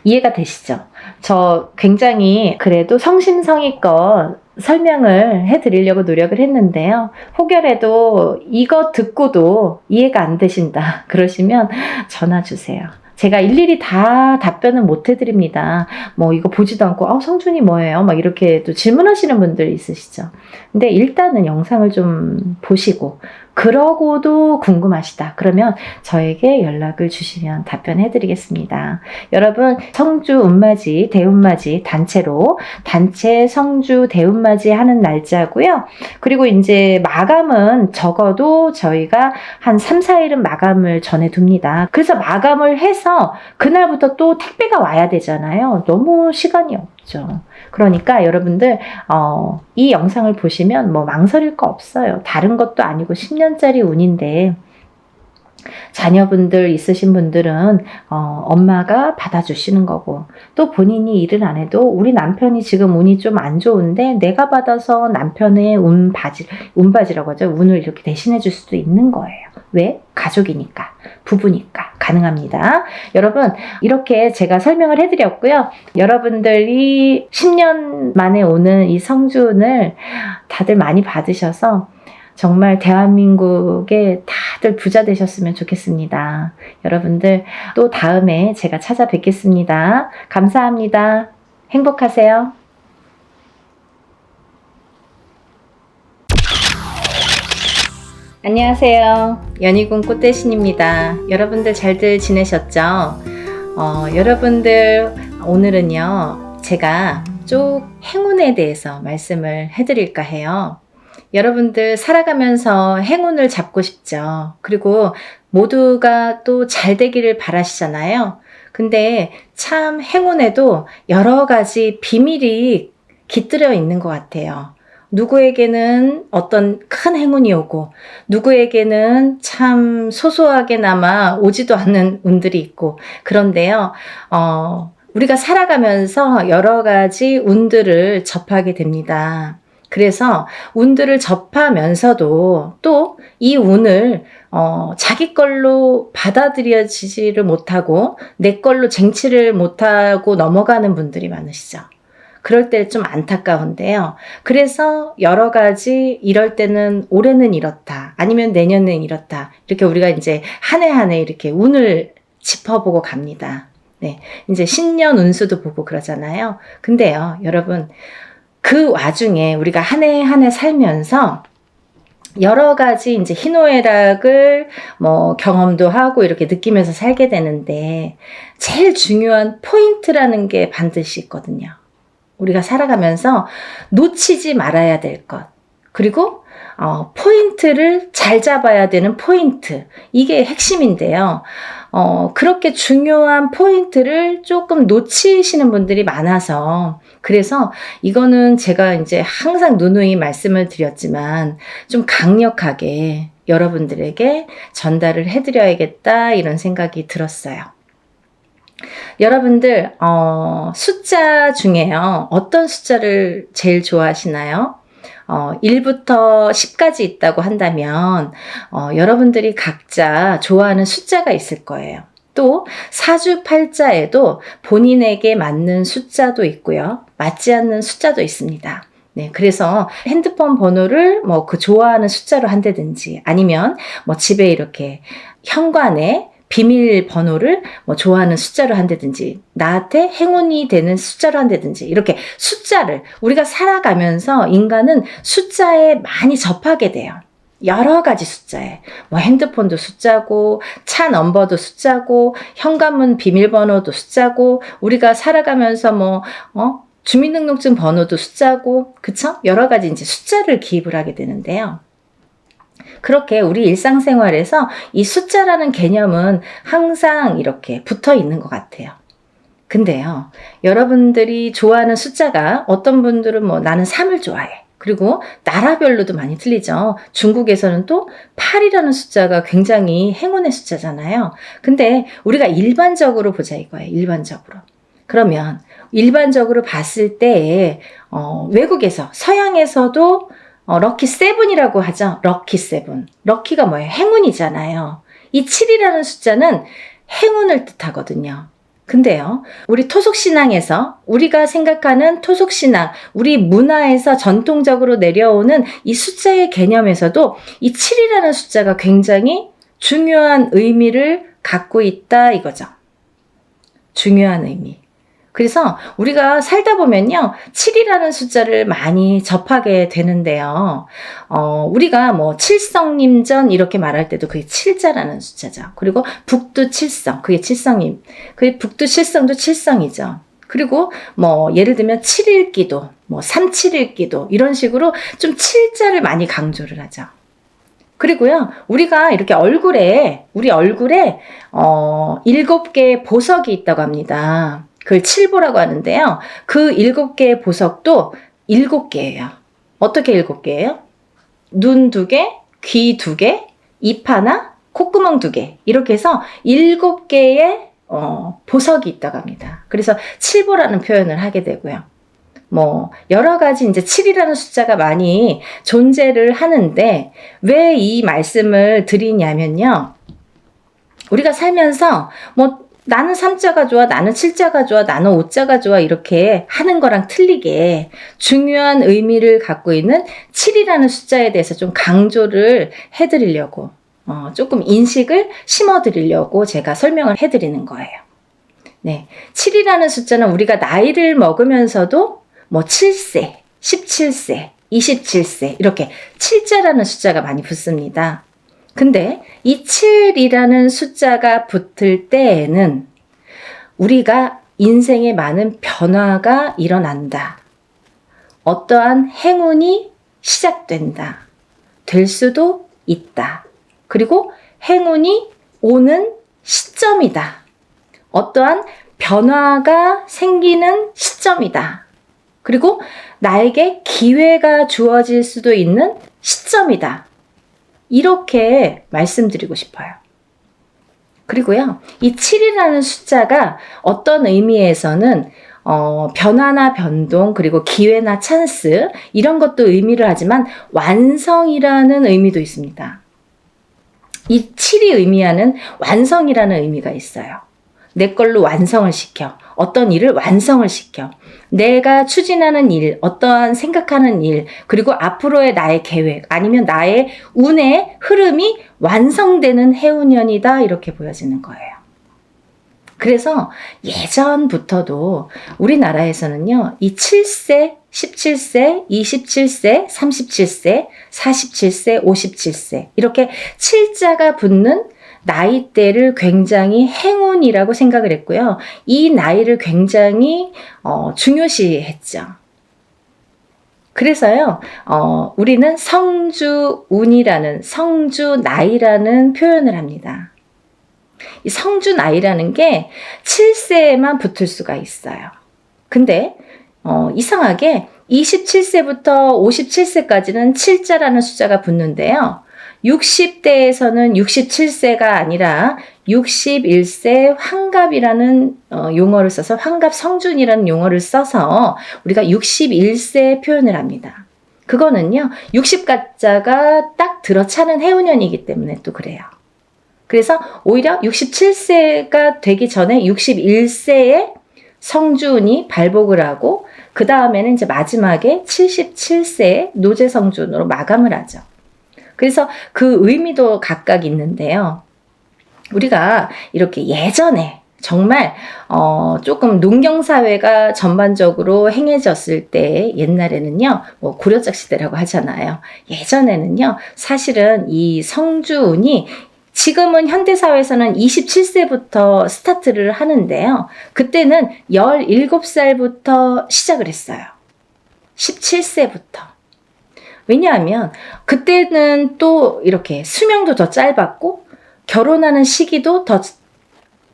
이해가 되시죠? 저 굉장히 그래도 성심성의껏 설명을 해드리려고 노력을 했는데요. 혹여라도 이거 듣고도 이해가 안 되신다 그러시면 전화 주세요. 제가 일일이 다 답변은 못 해드립니다. 뭐 이거 보지도 않고 성준이 뭐예요? 막 이렇게 또 질문하시는 분들 있으시죠. 근데 일단은 영상을 좀 보시고 그러고도 궁금하시다 그러면 저에게 연락을 주시면 답변해 드리겠습니다. 여러분, 성주 운맞이, 대운맞이 단체로 단체 성주 대운맞이 하는 날짜고요. 그리고 이제 마감은 적어도 저희가 한 3, 4일은 마감을 전해 둡니다. 그래서 마감을 해서 그날부터 또 택배가 와야 되잖아요. 너무 시간이 없죠. 그러니까 여러분들 이 영상을 보시면 뭐 망설일 거 없어요. 다른 것도 아니고 10년짜리 운인데 자녀분들 있으신 분들은 엄마가 받아주시는 거고, 또 본인이 일을 안 해도 우리 남편이 지금 운이 좀 안 좋은데 내가 받아서 남편의 운바지라고 하죠. 운을 이렇게 대신해 줄 수도 있는 거예요. 왜? 가족이니까, 부부니까 가능합니다. 여러분, 이렇게 제가 설명을 해드렸고요. 여러분들이 10년 만에 오는 이 성주운을 다들 많이 받으셔서 정말 대한민국에 다들 부자 되셨으면 좋겠습니다. 여러분들 또 다음에 제가 찾아뵙겠습니다. 감사합니다. 행복하세요. 안녕하세요. 연희군 꽃대신입니다. 여러분들 잘들 지내셨죠? 여러분들 오늘은요, 제가 쭉 행운에 대해서 말씀을 해드릴까 해요. 여러분들 살아가면서 행운을 잡고 싶죠. 그리고 모두가 또 잘 되기를 바라시잖아요. 근데 참 행운에도 여러 가지 비밀이 깃들여 있는 것 같아요. 누구에게는 어떤 큰 행운이 오고, 누구에게는 참 소소하게나마 오지도 않는 운들이 있고, 그런데요, 우리가 살아가면서 여러 가지 운들을 접하게 됩니다. 그래서 운들을 접하면서도 또 이 운을 자기 걸로 받아들여지지를 못하고 내 걸로 쟁취를 못하고 넘어가는 분들이 많으시죠. 그럴 때 좀 안타까운데요. 그래서 여러 가지 이럴 때는 올해는 이렇다, 아니면 내년은 이렇다, 이렇게 우리가 이제 한 해 한 해 이렇게 운을 짚어보고 갑니다. 네, 이제 신년 운수도 보고 그러잖아요. 근데요, 여러분, 그 와중에 우리가 한 해 한 해 살면서 여러 가지 이제 희노애락을 뭐 경험도 하고 이렇게 느끼면서 살게 되는데, 제일 중요한 포인트라는 게 반드시 있거든요. 우리가 살아가면서 놓치지 말아야 될 것, 그리고 포인트를 잘 잡아야 되는 포인트, 이게 핵심인데요. 그렇게 중요한 포인트를 조금 놓치시는 분들이 많아서, 그래서 이거는 제가 이제 항상 누누이 말씀을 드렸지만 좀 강력하게 여러분들에게 전달을 해드려야겠다 이런 생각이 들었어요. 여러분들 숫자 중에요. 어떤 숫자를 제일 좋아하시나요? 1부터 10까지 있다고 한다면 여러분들이 각자 좋아하는 숫자가 있을 거예요. 또 사주팔자에도 본인에게 맞는 숫자도 있고요. 맞지 않는 숫자도 있습니다. 네, 그래서 핸드폰 번호를 뭐 그 좋아하는 숫자로 한다든지 아니면 뭐 집에 이렇게 현관에 비밀번호를 뭐 좋아하는 숫자로 한다든지 나한테 행운이 되는 숫자로 한다든지 이렇게 숫자를 우리가 살아가면서 인간은 숫자에 많이 접하게 돼요. 여러 가지 숫자에 뭐 핸드폰도 숫자고 차 넘버도 숫자고 현관문 비밀번호도 숫자고 우리가 살아가면서 뭐 주민등록증 번호도 숫자고 그쵸? 여러 가지 이제 숫자를 기입을 하게 되는데요. 그렇게 우리 일상생활에서 이 숫자라는 개념은 항상 이렇게 붙어 있는 것 같아요. 근데요, 여러분들이 좋아하는 숫자가 어떤 분들은 뭐 나는 3을 좋아해. 그리고 나라별로도 많이 틀리죠. 중국에서는 또 8이라는 숫자가 굉장히 행운의 숫자잖아요. 근데 우리가 일반적으로 보자 이거예요. 일반적으로. 그러면 일반적으로 봤을 때 외국에서 서양에서도 럭키 세븐이라고 하죠. 럭키 세븐. 럭키가 뭐예요? 행운이잖아요. 이 7이라는 숫자는 행운을 뜻하거든요. 근데요, 우리 토속신앙에서 우리가 생각하는 토속신앙, 우리 문화에서 전통적으로 내려오는 이 숫자의 개념에서도 이 7이라는 숫자가 굉장히 중요한 의미를 갖고 있다 이거죠. 중요한 의미. 그래서 우리가 살다 보면요, 7이라는 숫자를 많이 접하게 되는데요. 우리가 뭐 칠성님전 이렇게 말할 때도 그게 7자라는 숫자죠. 그리고 북두 칠성, 그게 칠성님. 그게 북두 칠성도 칠성이죠. 그리고 뭐 예를 들면 7일기도, 뭐 371기도 이런 식으로 좀 7자를 많이 강조를 하죠. 그리고요, 우리가 이렇게 우리 얼굴에 7개의 보석이 있다고 합니다. 그걸 칠보라고 하는데요. 그 7개의 보석도 7개예요. 어떻게 7개예요? 눈 2개, 귀 2개, 입 하나, 콧구멍 2개. 이렇게 해서 7개의 보석이 있다고 합니다. 그래서 칠보라는 표현을 하게 되고요. 뭐 여러 가지 이제 7이라는 숫자가 많이 존재를 하는데 왜 이 말씀을 드리냐면요. 우리가 살면서 뭐 나는 3자가 좋아, 나는 7자가 좋아, 나는 5자가 좋아 이렇게 하는 거랑 틀리게 중요한 의미를 갖고 있는 7이라는 숫자에 대해서 좀 강조를 해드리려고 조금 인식을 심어드리려고 제가 설명을 해드리는 거예요. 네, 7이라는 숫자는 우리가 나이를 먹으면서도 뭐 7세, 17세, 27세 이렇게 7자라는 숫자가 많이 붙습니다. 근데 이 7이라는 숫자가 붙을 때에는 우리가 인생에 많은 변화가 일어난다. 어떠한 행운이 시작된다. 될 수도 있다. 그리고 행운이 오는 시점이다. 어떠한 변화가 생기는 시점이다. 그리고 나에게 기회가 주어질 수도 있는 시점이다. 이렇게 말씀드리고 싶어요. 그리고요, 이 7이라는 숫자가 어떤 의미에서는 변화나 변동, 그리고 기회나 찬스 이런 것도 의미를 하지만 완성이라는 의미도 있습니다. 이 7이 의미하는 완성이라는 의미가 있어요. 내 걸로 완성을 시켜. 어떤 일을 완성을 시켜. 내가 추진하는 일, 어떠한 생각하는 일, 그리고 앞으로의 나의 계획, 아니면 나의 운의 흐름이 완성되는 해운년이다 이렇게 보여지는 거예요. 그래서 예전부터도 우리나라에서는요, 이 7세, 17세, 27세, 37세, 47세, 57세 이렇게 7자가 붙는 나이대를 굉장히 행운이라고 생각을 했고요. 이 나이를 굉장히 중요시했죠. 그래서요, 우리는 성주운이라는, 성주나이라는 표현을 합니다. 이 성주나이라는 게 7세에만 붙을 수가 있어요. 근데 이상하게 27세부터 57세까지는 7자라는 숫자가 붙는데요. 60대에서는 67세가 아니라 61세 환갑이라는 용어를 써서 환갑 성준이라는 용어를 써서 우리가 61세 표현을 합니다. 그거는요, 60가짜가 딱 들어차는 해운년이기 때문에 또 그래요. 그래서 오히려 67세가 되기 전에 61세에 성준이 발복을 하고 그 다음에는 이제 마지막에 77세에 노제 성준으로 마감을 하죠. 그래서 그 의미도 각각 있는데요. 우리가 이렇게 예전에 정말 조금 농경사회가 전반적으로 행해졌을 때 옛날에는요, 뭐 고려적 시대라고 하잖아요. 예전에는요, 사실은 이 성주운이 지금은 현대사회에서는 27세부터 스타트를 하는데요. 그때는 17살부터 시작을 했어요. 17세부터. 왜냐하면 그때는 또 이렇게 수명도 더 짧았고 결혼하는 시기도 더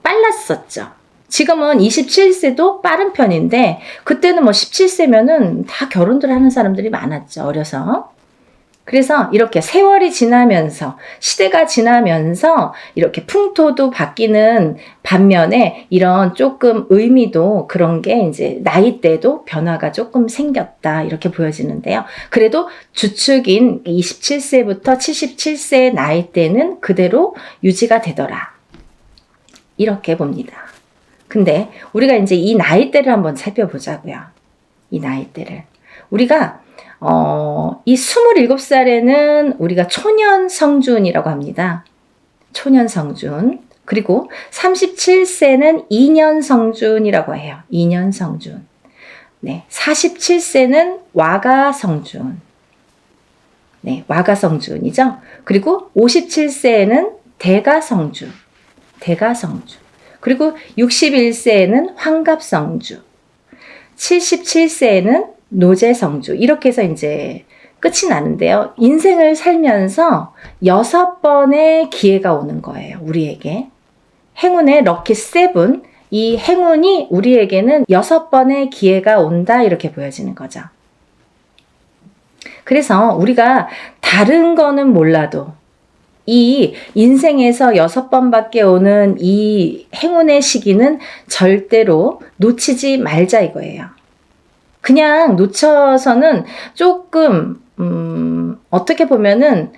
빨랐었죠. 지금은 27세도 빠른 편인데 그때는 뭐 17세면은 다 결혼들 하는 사람들이 많았죠. 어려서. 그래서 이렇게 세월이 지나면서 시대가 지나면서 이렇게 풍토도 바뀌는 반면에 이런 조금 의미도 그런 게 이제 나이대도 변화가 조금 생겼다 이렇게 보여지는데요. 그래도 주축인 27세부터 77세의 나이대는 그대로 유지가 되더라. 이렇게 봅니다. 근데 우리가 이제 이 나이대를 한번 살펴보자고요. 이 나이대를. 우리가 이 27살에는 우리가 초년 성준이라고 합니다. 초년 성준. 그리고 37세는 2년 성준이라고 해요. 2년 성준. 네, 47세는 와가 성준. 네, 와가 성준이죠. 그리고 57세에는 대가 성준. 대가 성준. 그리고 61세에는 환갑 성주. 77세에는 노제 성주. 이렇게 해서 이제 끝이 나는데요. 인생을 살면서 6번의 기회가 오는 거예요. 우리에게. 행운의 럭키 7. 이 행운이 우리에게는 6번의 기회가 온다. 이렇게 보여지는 거죠. 그래서 우리가 다른 거는 몰라도 이 인생에서 6번밖에 오는 이 행운의 시기는 절대로 놓치지 말자 이거예요. 그냥 놓쳐서는 조금 어떻게 보면은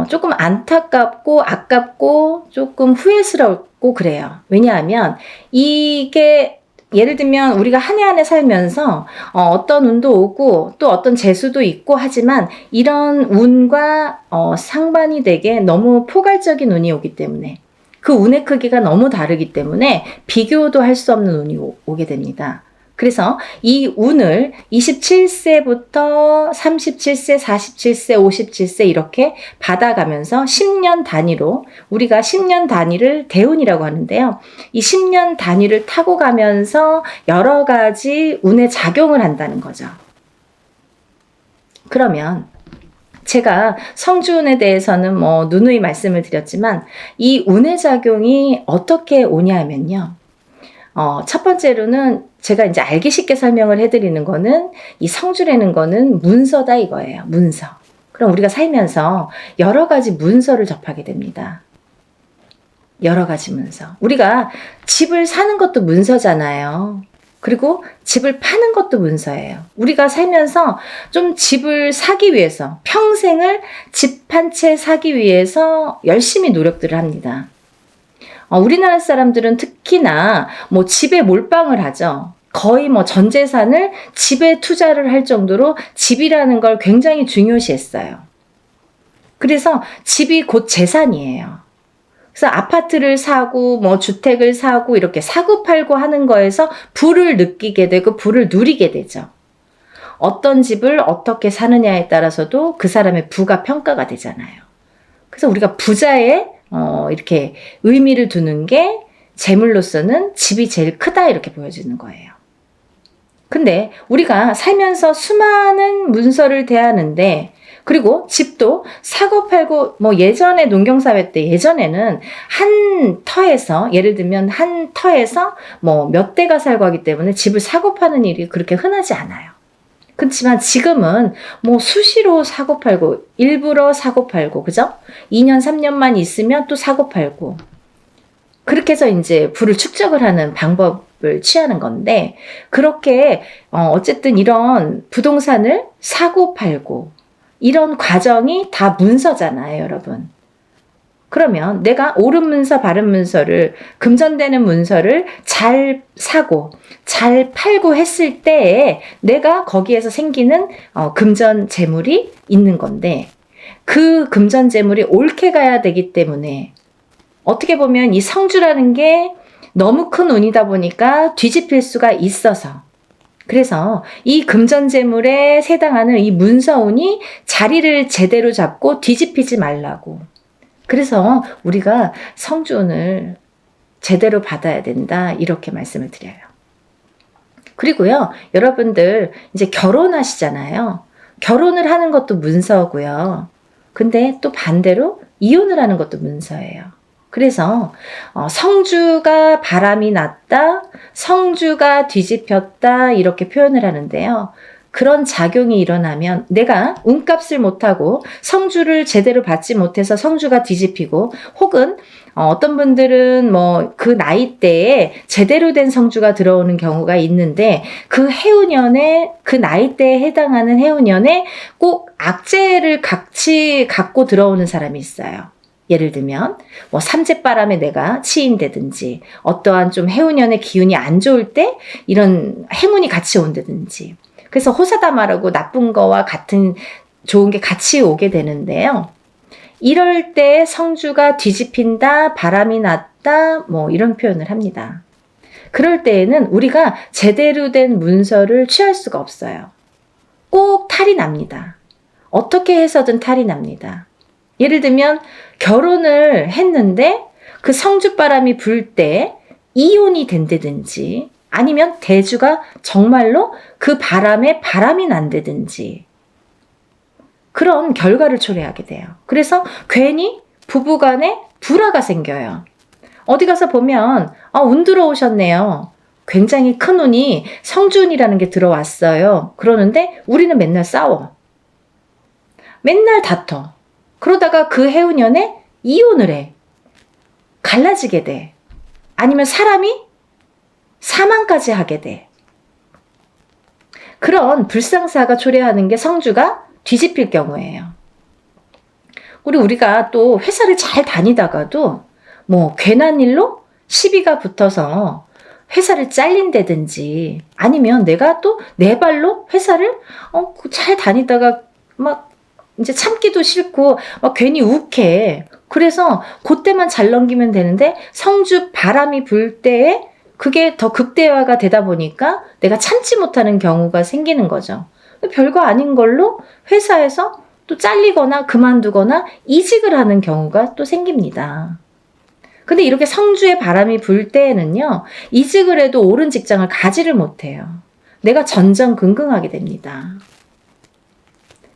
조금 안타깝고 아깝고 조금 후회스럽고 그래요. 왜냐하면 이게 예를 들면 우리가 한 해 한 해 살면서 어떤 운도 오고 또 어떤 재수도 있고 하지만 이런 운과 상반이 되게 너무 포괄적인 운이 오기 때문에 그 운의 크기가 너무 다르기 때문에 비교도 할 수 없는 운이 오게 됩니다. 그래서 이 운을 27세부터 37세, 47세, 57세 이렇게 받아가면서 10년 단위로 우리가 10년 단위를 대운이라고 하는데요. 이 10년 단위를 타고 가면서 여러 가지 운에 작용을 한다는 거죠. 그러면 제가 성주운에 대해서는 뭐 누누이 말씀을 드렸지만 이 운의 작용이 어떻게 오냐면요. 첫 번째로는 제가 이제 알기 쉽게 설명을 해드리는 거는 이 성주라는 거는 문서다 이거예요. 문서. 그럼 우리가 살면서 여러 가지 문서를 접하게 됩니다. 여러 가지 문서. 우리가 집을 사는 것도 문서잖아요. 그리고 집을 파는 것도 문서예요. 우리가 살면서 좀 집을 사기 위해서 평생을 집 한 채 사기 위해서 열심히 노력들을 합니다. 우리나라 사람들은 특히나 뭐 집에 몰빵을 하죠. 거의 뭐 전 재산을 집에 투자를 할 정도로 집이라는 걸 굉장히 중요시했어요. 그래서 집이 곧 재산이에요. 그래서 아파트를 사고 뭐 주택을 사고 이렇게 사고 팔고 하는 거에서 부를 느끼게 되고 부를 누리게 되죠. 어떤 집을 어떻게 사느냐에 따라서도 그 사람의 부가 평가가 되잖아요. 그래서 우리가 부자의 이렇게 의미를 두는 게 재물로서는 집이 제일 크다 이렇게 보여지는 거예요. 근데 우리가 살면서 수많은 문서를 대하는데 그리고 집도 사고 팔고 뭐 예전에 농경사회 때 예전에는 한 터에서 예를 들면 한 터에서 뭐 몇 대가 살고 하기 때문에 집을 사고 파는 일이 그렇게 흔하지 않아요. 그렇지만 지금은 뭐 수시로 사고팔고, 일부러 사고팔고, 그죠? 2년, 3년만 있으면 또 사고팔고. 그렇게 해서 이제 부를 축적을 하는 방법을 취하는 건데, 그렇게, 어쨌든 이런 부동산을 사고팔고, 이런 과정이 다 문서잖아요, 여러분. 그러면 내가 옳은 문서, 바른 문서를, 금전되는 문서를 잘 사고, 잘 팔고 했을 때에 내가 거기에서 생기는 금전 재물이 있는 건데, 그 금전 재물이 옳게 가야 되기 때문에, 어떻게 보면 이 성주라는 게 너무 큰 운이다 보니까 뒤집힐 수가 있어서, 그래서 이 금전 재물에 해당하는 이 문서운이 자리를 제대로 잡고 뒤집히지 말라고. 그래서 우리가 성주운을 제대로 받아야 된다, 이렇게 말씀을 드려요. 그리고요, 여러분들 이제 결혼하시잖아요. 결혼을 하는 것도 문서고요. 근데 또 반대로 이혼을 하는 것도 문서예요. 그래서 성주가 바람이 났다, 성주가 뒤집혔다, 이렇게 표현을 하는데요. 그런 작용이 일어나면 내가 운값을 못하고 성주를 제대로 받지 못해서 성주가 뒤집히고, 혹은 어떤 분들은 뭐 그 나이대에 제대로 된 성주가 들어오는 경우가 있는데, 그 해운년에, 그 나이대에 해당하는 해운년에 꼭 악재를 같이 갖고 들어오는 사람이 있어요. 예를 들면 뭐 삼재바람에 내가 치인다든지, 어떠한 좀 해운년의 기운이 안 좋을 때 이런 행운이 같이 온다든지, 그래서 호사다마라고 나쁜 거와 같은 좋은 게 같이 오게 되는데요. 이럴 때 성주가 뒤집힌다, 바람이 났다, 뭐 이런 표현을 합니다. 그럴 때에는 우리가 제대로 된 문서를 취할 수가 없어요. 꼭 탈이 납니다. 어떻게 해서든 탈이 납니다. 예를 들면 결혼을 했는데 그 성주바람이 불 때 이혼이 된다든지, 아니면 대주가 정말로 그 바람에 바람이 난다든지, 그런 결과를 초래하게 돼요. 그래서 괜히 부부간에 불화가 생겨요. 어디 가서 보면 운 들어오셨네요. 굉장히 큰 운이, 성주운이라는 게 들어왔어요. 그러는데 우리는 맨날 싸워. 맨날 다퉈. 그러다가 그 해운년에 이혼을 해. 갈라지게 돼. 아니면 사람이 사망까지 하게 돼. 그런 불상사가 초래하는 게 성주가 뒤집힐 경우예요. 우리가 또 회사를 잘 다니다가도 뭐 괜한 일로 시비가 붙어서 회사를 잘린다든지, 아니면 내가 또 내 발로 회사를 잘 다니다가 막 이제 참기도 싫고 막 괜히 욱해. 그래서 그때만 잘 넘기면 되는데 성주 바람이 불 때에 그게 더 극대화가 되다 보니까 내가 참지 못하는 경우가 생기는 거죠. 별거 아닌 걸로 회사에서 또 잘리거나 그만두거나 이직을 하는 경우가 또 생깁니다. 근데 이렇게 성주의 바람이 불 때에는요, 이직을 해도 옳은 직장을 가지를 못해요. 내가 전전긍긍하게 됩니다.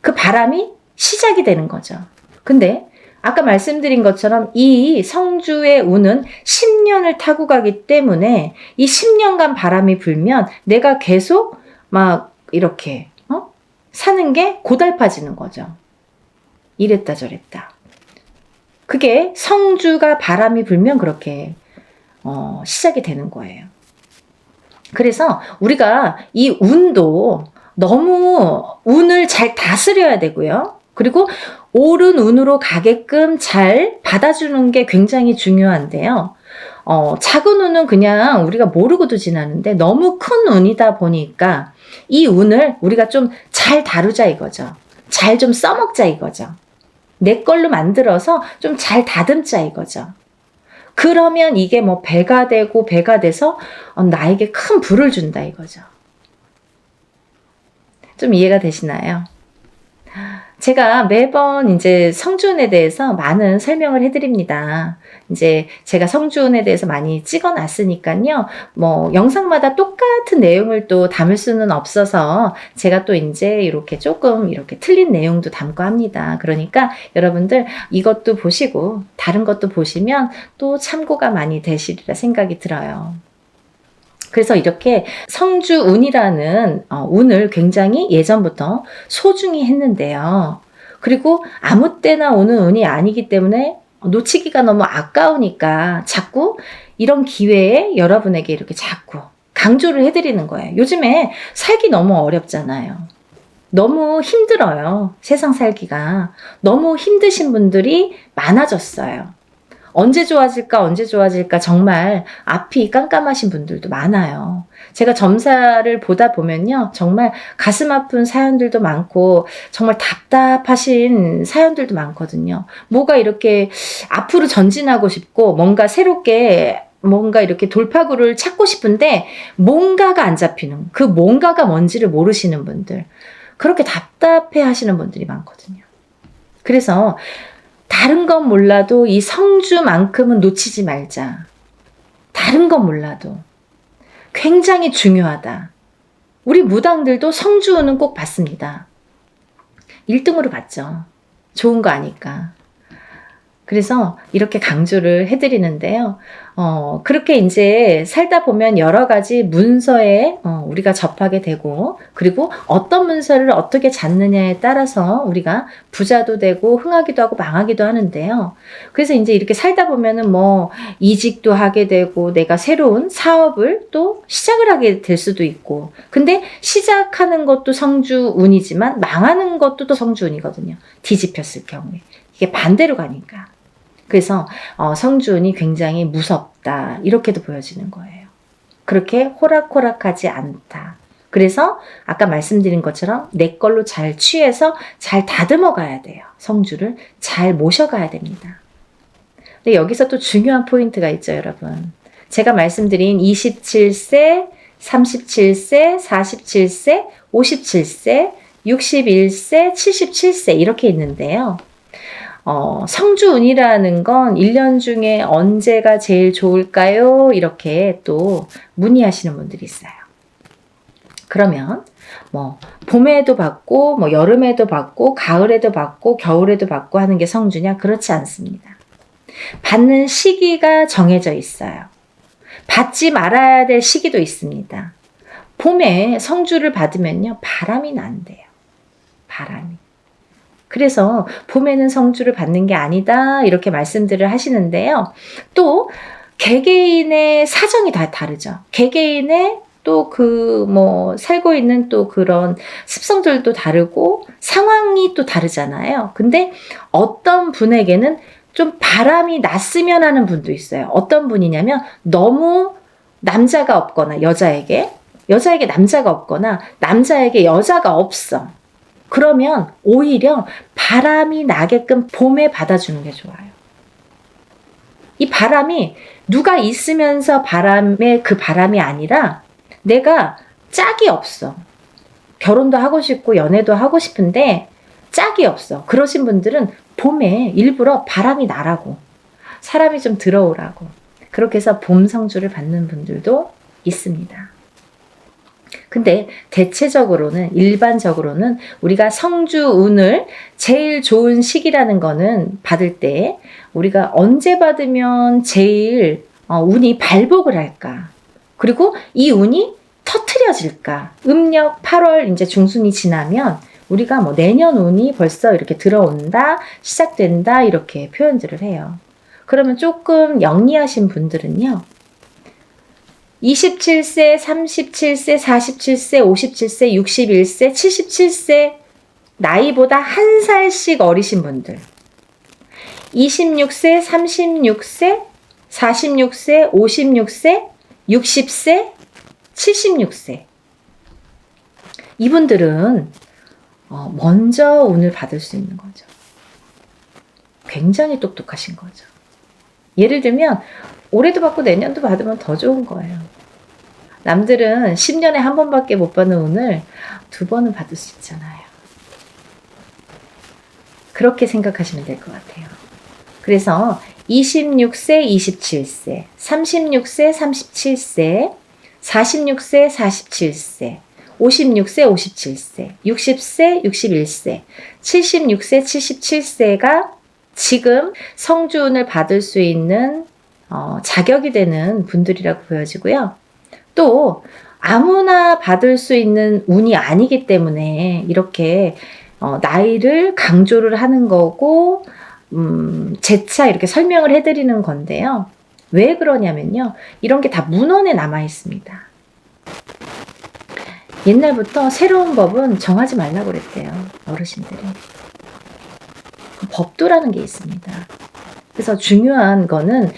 그 바람이 시작이 되는 거죠. 근데 아까 말씀드린 것처럼 이 성주의 운은 10년을 타고 가기 때문에 이 10년간 바람이 불면 내가 계속 막 이렇게 사는 게 고달파지는 거죠. 이랬다 저랬다. 그게 성주가 바람이 불면 그렇게 시작이 되는 거예요. 그래서 우리가 이 운도 너무 운을 잘 다스려야 되고요. 그리고 옳은 운으로 가게끔 잘 받아주는 게 굉장히 중요한데요. 작은 운은 그냥 우리가 모르고도 지나는데, 너무 큰 운이다 보니까 이 운을 우리가 좀 잘 다루자 이거죠. 잘 좀 써먹자 이거죠. 내 걸로 만들어서 좀 잘 다듬자 이거죠. 그러면 이게 뭐 배가 되고 배가 돼서 나에게 큰 부를 준다 이거죠. 좀 이해가 되시나요? 제가 매번 이제 성주운에 대해서 많은 설명을 해드립니다. 이제 제가 성주운에 대해서 많이 찍어놨으니까요. 뭐 영상마다 똑같은 내용을 또 담을 수는 없어서 제가 또 이제 이렇게 조금 이렇게 틀린 내용도 담고 합니다. 그러니까 여러분들 이것도 보시고 다른 것도 보시면 또 참고가 많이 되시리라 생각이 들어요. 그래서 이렇게 성주운이라는 운을 굉장히 예전부터 소중히 했는데요. 그리고 아무 때나 오는 운이 아니기 때문에 놓치기가 너무 아까우니까 자꾸 이런 기회에 여러분에게 이렇게 자꾸 강조를 해드리는 거예요. 요즘에 살기 너무 어렵잖아요. 너무 힘들어요. 세상 살기가. 너무 힘드신 분들이 많아졌어요. 언제 좋아질까, 언제 좋아질까 정말 앞이 깜깜하신 분들도 많아요. 제가 점사를 보다 보면요. 정말 가슴 아픈 사연들도 많고 정말 답답하신 사연들도 많거든요. 뭐가 이렇게 앞으로 전진하고 싶고 뭔가 새롭게 뭔가 이렇게 돌파구를 찾고 싶은데 뭔가가 안 잡히는, 그 뭔가가 뭔지를 모르시는 분들, 그렇게 답답해 하시는 분들이 많거든요. 그래서 다른 건 몰라도 이 성주만큼은 놓치지 말자. 다른 건 몰라도 굉장히 중요하다. 우리 무당들도 성주는 꼭 받습니다. 1등으로 받죠. 좋은 거 아니까. 그래서 이렇게 강조를 해드리는데요. 그렇게 이제 살다 보면 여러 가지 문서에 우리가 접하게 되고, 그리고 어떤 문서를 어떻게 잡느냐에 따라서 우리가 부자도 되고 흥하기도 하고 망하기도 하는데요. 그래서 이제 이렇게 살다 보면은 뭐 이직도 하게 되고 내가 새로운 사업을 또 시작을 하게 될 수도 있고, 근데 시작하는 것도 성주운이지만 망하는 것도 또 성주운이거든요. 뒤집혔을 경우에. 이게 반대로 가니까. 그래서 성주운이 굉장히 무섭다 이렇게도 보여지는 거예요. 그렇게 호락호락하지 않다. 그래서 아까 말씀드린 것처럼 내 걸로 잘 취해서 잘 다듬어 가야 돼요. 성주를 잘 모셔가야 됩니다. 근데 여기서 또 중요한 포인트가 있죠, 여러분. 제가 말씀드린 27세, 37세, 47세, 57세, 61세, 77세 이렇게 있는데요. 성주운이라는 건 1년 중에 언제가 제일 좋을까요? 이렇게 또 문의하시는 분들이 있어요. 그러면 뭐 봄에도 받고 뭐 여름에도 받고 가을에도 받고 겨울에도 받고 하는 게 성주냐? 그렇지 않습니다. 받는 시기가 정해져 있어요. 받지 말아야 될 시기도 있습니다. 봄에 성주를 받으면요, 바람이 난대요. 바람이. 그래서 봄에는 성주를 받는 게 아니다 이렇게 말씀들을 하시는데요. 또 개개인의 사정이 다 다르죠. 개개인의 또 그 뭐 살고 있는 또 그런 습성들도 다르고 상황이 또 다르잖아요. 근데 어떤 분에게는 좀 바람이 났으면 하는 분도 있어요. 어떤 분이냐면 너무 남자가 없거나 여자에게 남자가 없거나 남자에게 여자가 없어. 그러면 오히려 바람이 나게끔 봄에 받아주는 게 좋아요. 이 바람이 누가 있으면서 바람의 그 바람이 아니라 내가 짝이 없어. 결혼도 하고 싶고 연애도 하고 싶은데 짝이 없어. 그러신 분들은 봄에 일부러 바람이 나라고, 사람이 좀 들어오라고, 그렇게 해서 봄 성주를 받는 분들도 있습니다. 근데 대체적으로는, 일반적으로는 우리가 성주운을 제일 좋은 시기라는 거는 받을 때 우리가 언제 받으면 제일 운이 발복을 할까? 그리고 이 운이 터트려질까? 음력 8월 이제 중순이 지나면 우리가 뭐 내년 운이 벌써 이렇게 들어온다, 시작된다 이렇게 표현들을 해요. 그러면 조금 영리하신 분들은요, 27세, 37세, 47세, 57세, 61세, 77세 나이보다 한 살씩 어리신 분들, 26세, 36세, 46세, 56세, 60세, 76세 이분들은 먼저 운을 받을 수 있는 거죠. 굉장히 똑똑하신 거죠. 예를 들면 올해도 받고 내년도 받으면 더 좋은 거예요. 남들은 10년에 한 번밖에 못 받는 운을 2번은 받을 수 있잖아요. 그렇게 생각하시면 될 것 같아요. 그래서 26세, 27세, 36세, 37세, 46세, 47세, 56세, 57세, 60세, 61세, 76세, 77세가 지금 성주운을 받을 수 있는 자격이 되는 분들이라고 보여지고요. 또 아무나 받을 수 있는 운이 아니기 때문에 이렇게 나이를 강조를 하는 거고 재차 이렇게 설명을 해드리는 건데요. 왜 그러냐면요. 이런 게 다 문헌에 남아 있습니다. 옛날부터 새로운 법은 정하지 말라고 그랬대요. 어르신들이. 법도라는 게 있습니다. 그래서 중요한 거는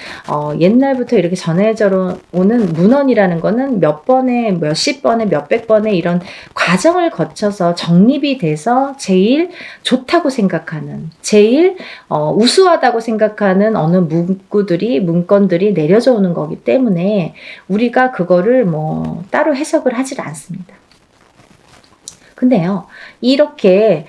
옛날부터 이렇게 전해져 오는 문헌이라는 거는 몇 번에 몇십 번에 몇백 번에 이런 과정을 거쳐서 정립이 돼서 제일 좋다고 생각하는, 제일 우수하다고 생각하는 어느 문건들이 내려져 오는 거기 때문에 우리가 그거를 뭐 따로 해석을 하질 않습니다. 근데요, 이렇게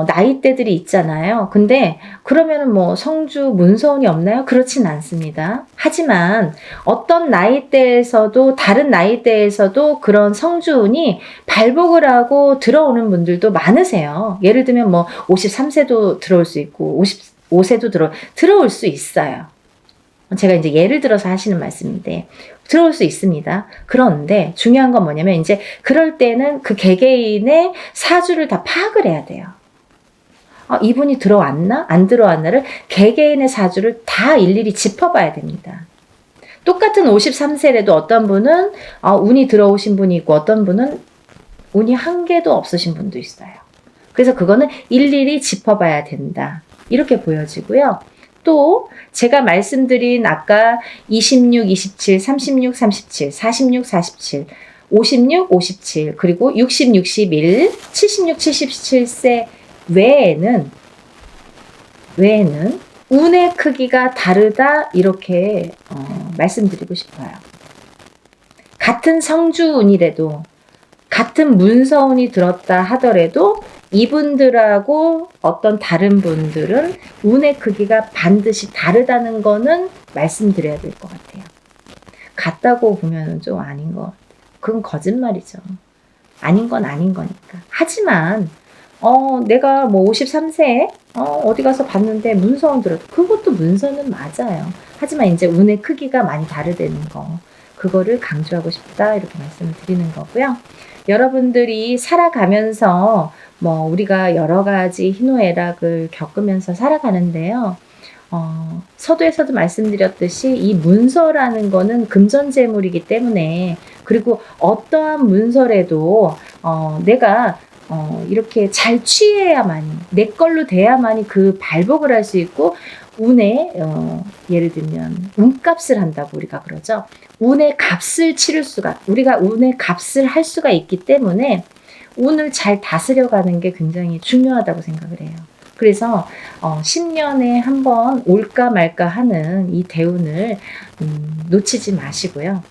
나이대들이 있잖아요. 근데 그러면은 뭐 성주 문서운이 없나요? 그렇진 않습니다. 하지만 어떤 나이대에서도 다른 나이대에서도 그런 성주운이 발복을 하고 들어오는 분들도 많으세요. 예를 들면 뭐 53세도 들어올 수 있고 55세도 들어올 수 있어요. 제가 이제 예를 들어서 하시는 말씀인데 들어올 수 있습니다. 그런데 중요한 건 뭐냐면 이제 그럴 때는 그 개개인의 사주를 다 파악을 해야 돼요. 이분이 들어왔나? 안 들어왔나를 개개인의 사주를 다 일일이 짚어봐야 됩니다. 똑같은 53세라도 어떤 분은 운이 들어오신 분이 있고 어떤 분은 운이 한 개도 없으신 분도 있어요. 그래서 그거는 일일이 짚어봐야 된다. 이렇게 보여지고요. 또 제가 말씀드린 아까 26, 27, 36, 37, 46, 47, 56, 57 그리고 60, 61, 76, 77세 외에는 운의 크기가 다르다 이렇게 말씀드리고 싶어요. 같은 성주운이라도 같은 문서운이 들었다 하더라도 이분들하고 어떤 다른 분들은 운의 크기가 반드시 다르다는 거는 말씀드려야 될 것 같아요. 같다고 보면 좀 아닌 것 같아요. 그건 거짓말이죠. 아닌 건 아닌 거니까. 하지만 내가 뭐 53세에 어디 가서 봤는데 문서운 들어도 그것도 문서는 맞아요. 하지만 이제 운의 크기가 많이 다르다는 거. 그거를 강조하고 싶다 이렇게 말씀을 드리는 거고요. 여러분들이 살아가면서 뭐 우리가 여러 가지 희노애락을 겪으면서 살아가는데요. 서두에서도 말씀드렸듯이 이 문서라는 거는 금전재물이기 때문에 그리고 어떠한 문서라도 내가 이렇게 잘 취해야만이 내 걸로 돼야만이 그 발복을 할 수 있고 운에 예를 들면 운값을 한다고 우리가 그러죠. 운의 값을 치를 수가 우리가 운의 값을 할 수가 있기 때문에 운을 잘 다스려가는 게 굉장히 중요하다고 생각을 해요. 그래서 10년에 한 번 올까 말까 하는 이 대운을 놓치지 마시고요.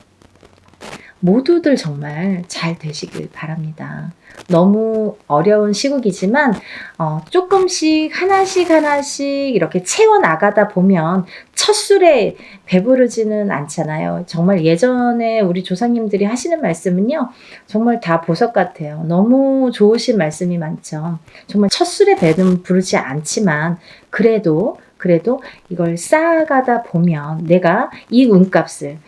모두들 정말 잘 되시길 바랍니다. 너무 어려운 시국이지만 조금씩 하나씩 이렇게 채워나가다 보면 첫 술에 배부르지는 않잖아요. 정말 예전에 우리 조상님들이 하시는 말씀은요. 정말 다 보석 같아요. 너무 좋으신 말씀이 많죠. 정말 첫 술에 배는 부르지 않지만 그래도 이걸 쌓아가다 보면 내가 이 운값을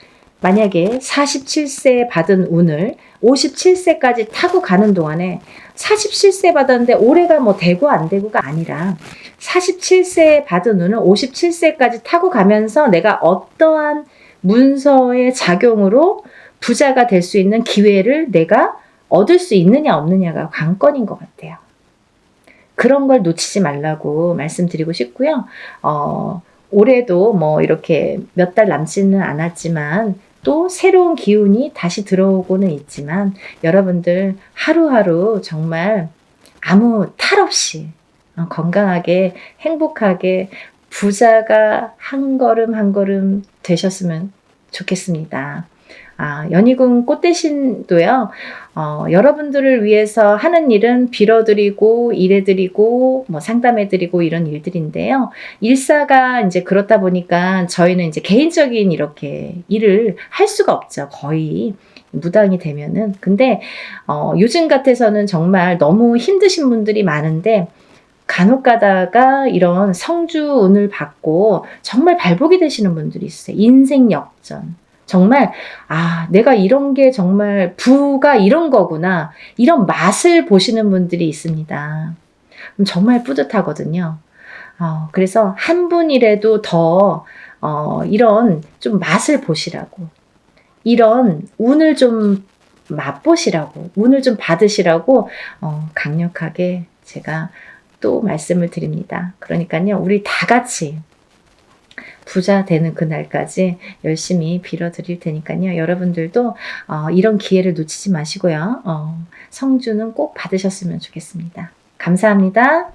만약에 47세에 받은 운을 57세까지 타고 가는 동안에 47세 받았는데 올해가 뭐 되고 안 되고가 아니라 47세에 받은 운을 57세까지 타고 가면서 내가 어떠한 문서의 작용으로 부자가 될 수 있는 기회를 내가 얻을 수 있느냐 없느냐가 관건인 것 같아요. 그런 걸 놓치지 말라고 말씀드리고 싶고요. 올해도 뭐 이렇게 몇 달 남지는 않았지만 또 새로운 기운이 다시 들어오고는 있지만 여러분들 하루하루 정말 아무 탈 없이 건강하게 행복하게 부자가 한 걸음 한 걸음 되셨으면 좋겠습니다. 연희궁 꽃대신도요. 여러분들을 위해서 하는 일은 빌어드리고 일해드리고 뭐 상담해드리고 이런 일들인데요. 일사가 이제 그렇다 보니까 저희는 이제 개인적인 이렇게 일을 할 수가 없죠. 거의 무당이 되면은. 근데 요즘 같아서는 정말 너무 힘드신 분들이 많은데 간혹 가다가 이런 성주운을 받고 정말 발복이 되시는 분들이 있어요. 인생 역전. 정말, 내가 이런 게 정말 부가 이런 거구나. 이런 맛을 보시는 분들이 있습니다. 그럼 정말 뿌듯하거든요. 그래서 한 분이라도 더, 이런 좀 맛을 보시라고. 이런 운을 좀 맛보시라고, 운을 좀 받으시라고, 강력하게 제가 또 말씀을 드립니다. 그러니까요, 우리 다 같이 부자 되는 그날까지 열심히 빌어드릴 테니까요. 여러분들도 이런 기회를 놓치지 마시고요. 성주는 꼭 받으셨으면 좋겠습니다. 감사합니다.